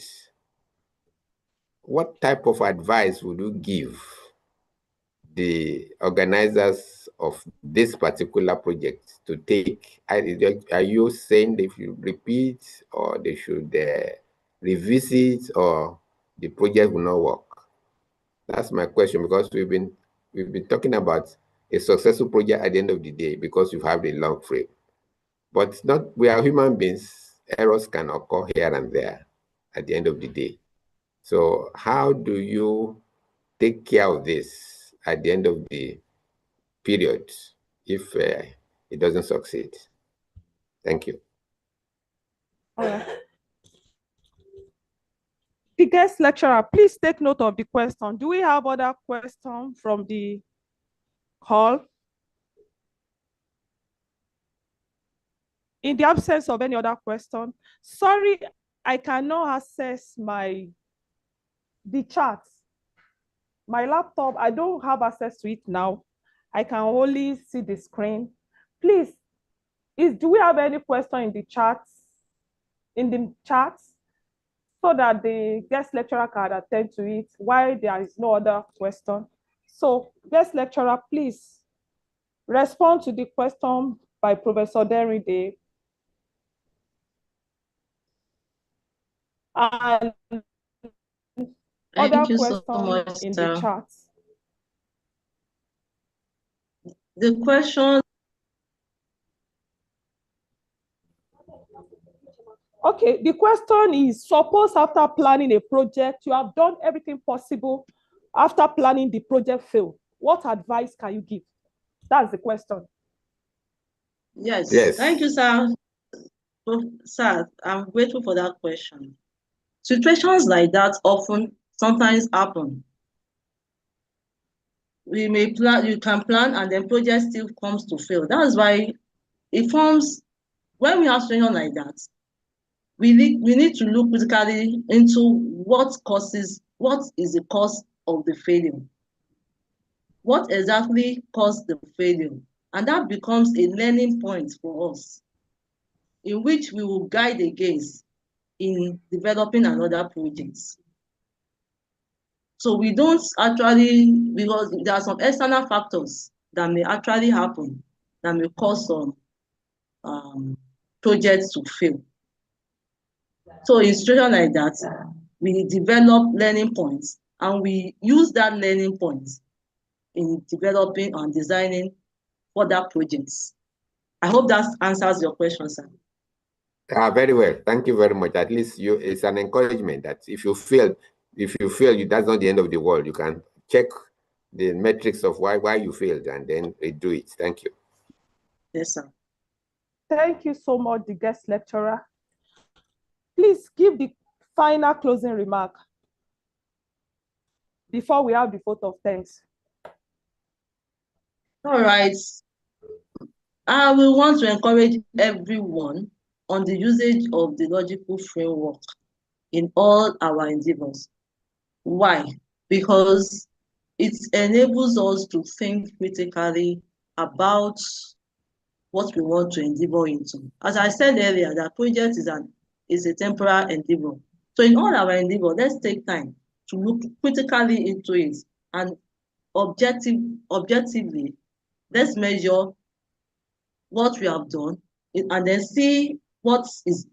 What type of advice would you give the organizers of this particular project to take? Are you saying they should repeat, or they should revisit, or the project will not work? That's my question, because we've been talking about a successful project at the end of the day because you have the log frame. But we are human beings. Errors can occur here and there at the end of the day. So how do you take care of this at the end of the period if it doesn't succeed? Thank you. All right. The guest lecturer, please take note of the question. Do we have other questions from the hall? In the absence of any other question, sorry, I cannot access the chat. My laptop, I don't have access to it now. I can only see the screen. Please, do we have any question in the chat? So that the guest lecturer can attend to it while there is no other question. So guest lecturer, please respond to the question by Professor Derrida. And other questions so much, in the chat. The question. Okay, the question is, suppose after planning a project, you have done everything possible. After planning, the project failed. What advice can you give? That's the question. Yes. Thank you, sir. Sir, I'm grateful for that question. Situations like that sometimes happen. We may plan, you can plan, and then project still comes to fail. That's why it forms, when we have situations like that, we need to look critically into what is the cause of the failure. what exactly caused the failure. And that becomes a learning point for us, in which we will guide against in developing another projects. So we don't actually, because there are some external factors that may actually happen that may cause some projects to fail. So in situations like that, we develop learning points and we use that learning points in developing and designing further projects. I hope that answers your question, sir. Very well. Thank you very much. At least it's an encouragement that if you fail, that's not the end of the world. You can check the metrics of why you failed and then redo it. Thank you. Yes, sir. Thank you so much, the guest lecturer. Please give the final closing remark before we have the vote of thanks. All right. I will want to encourage everyone on the usage of the logical framework in all our endeavors. Why? Because it enables us to think critically about what we want to endeavor into. As I said earlier, that project is a temporary endeavor. So in all our endeavor, let's take time to look critically into it and objectively, let's measure what we have done and then see what is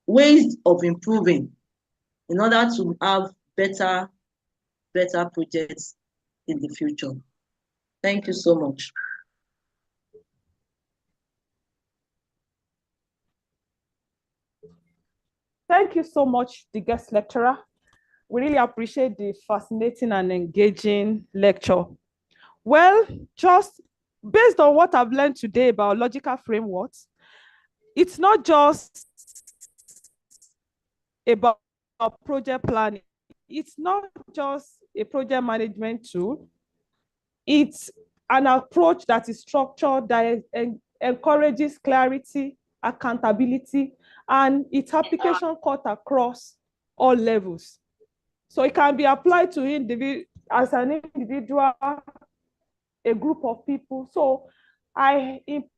ways of improving in order to have better projects in the future. Thank you so much. Thank you so much, the guest lecturer. We really appreciate the fascinating and engaging lecture. Well, just based on what I've learned today about logical frameworks, it's not just about project planning. It's not just a project management tool. It's an approach that is structured, that encourages clarity, accountability, and its application cut across all levels. So it can be applied to as an individual, a group of people. So I implore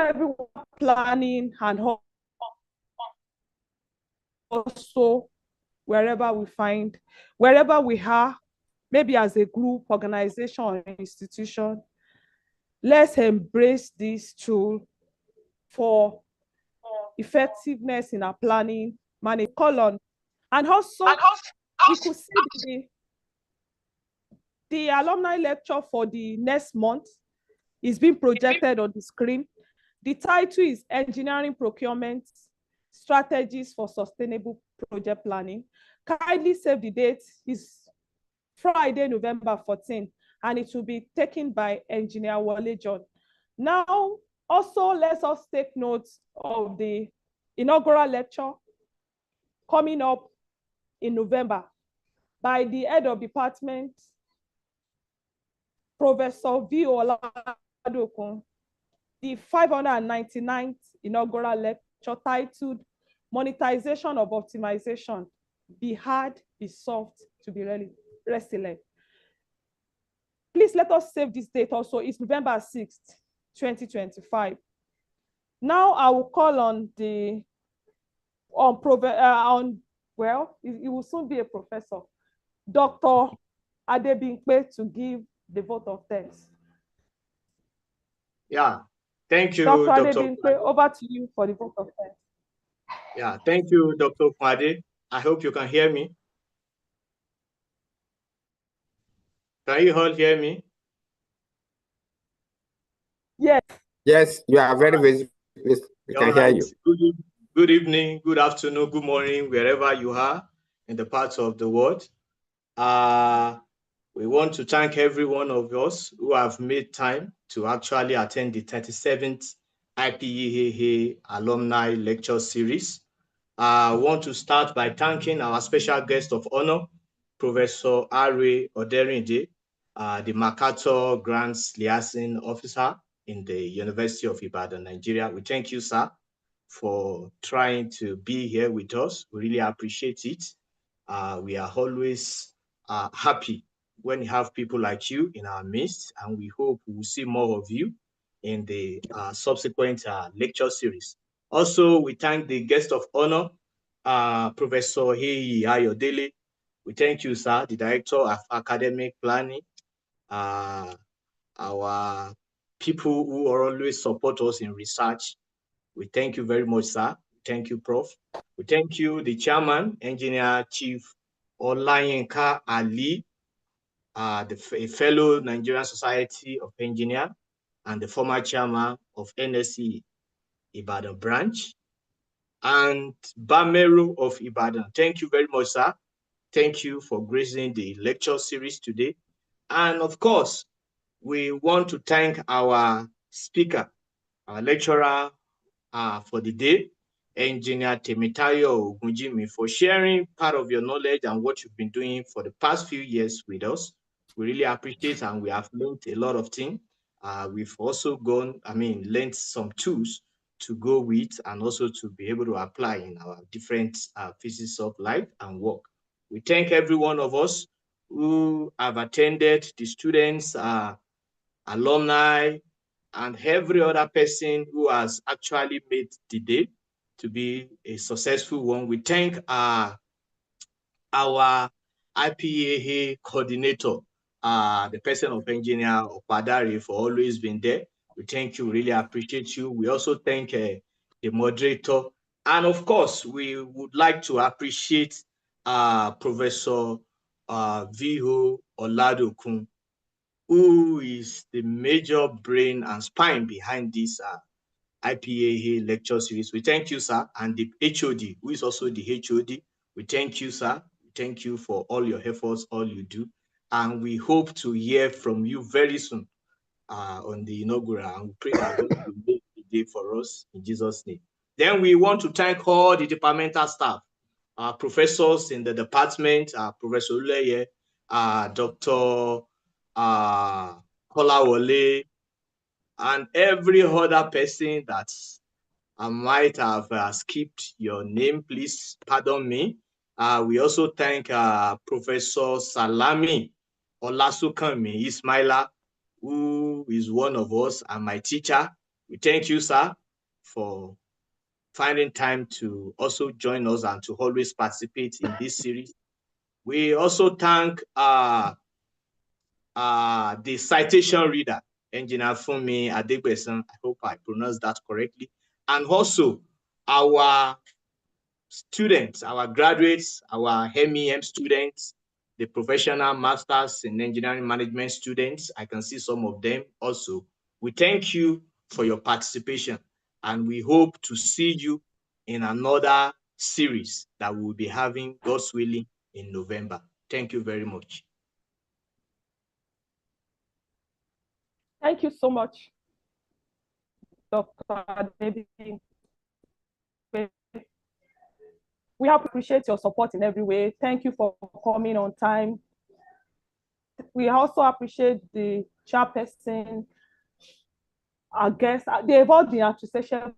everyone planning and also wherever we are, maybe as a group, organization, or institution, let's embrace this tool for effectiveness in our planning, management, and also we could see the alumni lecture for the next month is being projected on the screen. The title is Engineering Procurement Strategies for Sustainable Project Planning. Kindly save the date. It's Friday, November 14, and it will be taken by Engineer Wale John. Now, also, let us take note of the inaugural lecture coming up in November by the head of department, Professor V. Oladokun, the 599th inaugural lecture titled Monetization of Optimization, Be Hard, Be Soft to Be Resilient. Please let us save this date also. It's November 6th, 2025. Now I will call on it will soon be a professor, Dr. Adebimpe, to give the vote of thanks. Yeah, thank you, Dr. Dr. Adebimpe, over to you for the vote of thanks. Yeah, thank you, Dr. Kwade. I hope you can hear me. Can you all hear me? Yes. Yes, you are very visible. We can hear you. Good evening, good afternoon, good morning, wherever you are in the parts of the world. We want to thank every one of us who have made time to actually attend the 37th IPEAA Alumni Lecture Series. I want to start by thanking our special guest of honor, Professor Ari Oderinde, the MacArthur Grants Liaison Officer in the University of Ibadan, Nigeria. We thank you, sir, for trying to be here with us. We really appreciate it. We are always happy when we have people like you in our midst, and we hope we will see more of you in the subsequent lecture series. Also, we thank the guest of honor, Professor Heyi Ayodele. We thank you, sir, the Director of Academic Planning, our people who always support us in research. We thank you very much, sir. Thank you, Prof. We thank you, the Chairman, Engineer Chief Olayinka Ali, a fellow Nigerian Society of Engineers and the former Chairman of NSE Ibadan branch, and Bameru of Ibadan. Thank you very much, sir. Thank you for gracing the lecture series today. And of course, we want to thank our speaker, our lecturer for the day, Engineer Temitayo Ogunjimi, for sharing part of your knowledge and what you've been doing for the past few years with us. We really appreciate, and we have learned a lot of things. We've also learned some tools to go with and also to be able to apply in our different phases of life and work. We thank every one of us who have attended, the students, alumni, and every other person who has actually made the day to be a successful one. We thank our IPAA coordinator, the person of Engineer Opadari, for always being there. We thank you, really appreciate you. We also thank the moderator. And of course, we would like to appreciate Professor Viho Oladokun, who is the major brain and spine behind this IPAA lecture series. We thank you, sir, and the HOD, who is also the HOD. We thank you, sir. We thank you for all your efforts, all you do. And we hope to hear from you very soon on the inaugural. And we pray that God will make the day for us in Jesus' name. Then we want to thank all the departmental staff, professors in the department, Professor Uleye, Dr. Kolawole, and every other person that I might have skipped your name, please pardon me. We also thank Professor Salami Olasukanmi Ismaila, who is one of us and my teacher. We thank you, sir, for finding time to also join us and to always participate in this series. We also thank the citation reader, Engineer Funmi Adegbesan. I hope I pronounced that correctly. And also our students, our graduates, our MEM students, the professional masters in engineering management students. I can see some of them also. We thank you for your participation, and we hope to see you in another series that we'll be having, God's willing, in November. Thank you very much. Thank you so much, Dr. Adebi. We appreciate your support in every way. Thank you for coming on time. We also appreciate the chairperson, our guests. They've all been appreciated.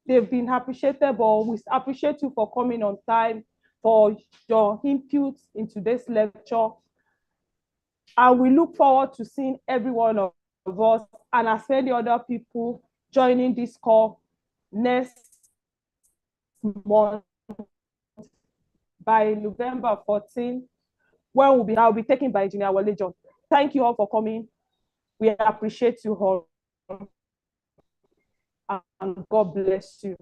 They've been appreciated, but we appreciate you for coming on time, for your input in today's lecture. And we look forward to seeing every one of us and as many other people joining this call next month by November 14, when I'll be taken by Engineer Wale John. Thank you all for coming. We appreciate you all. And God bless you.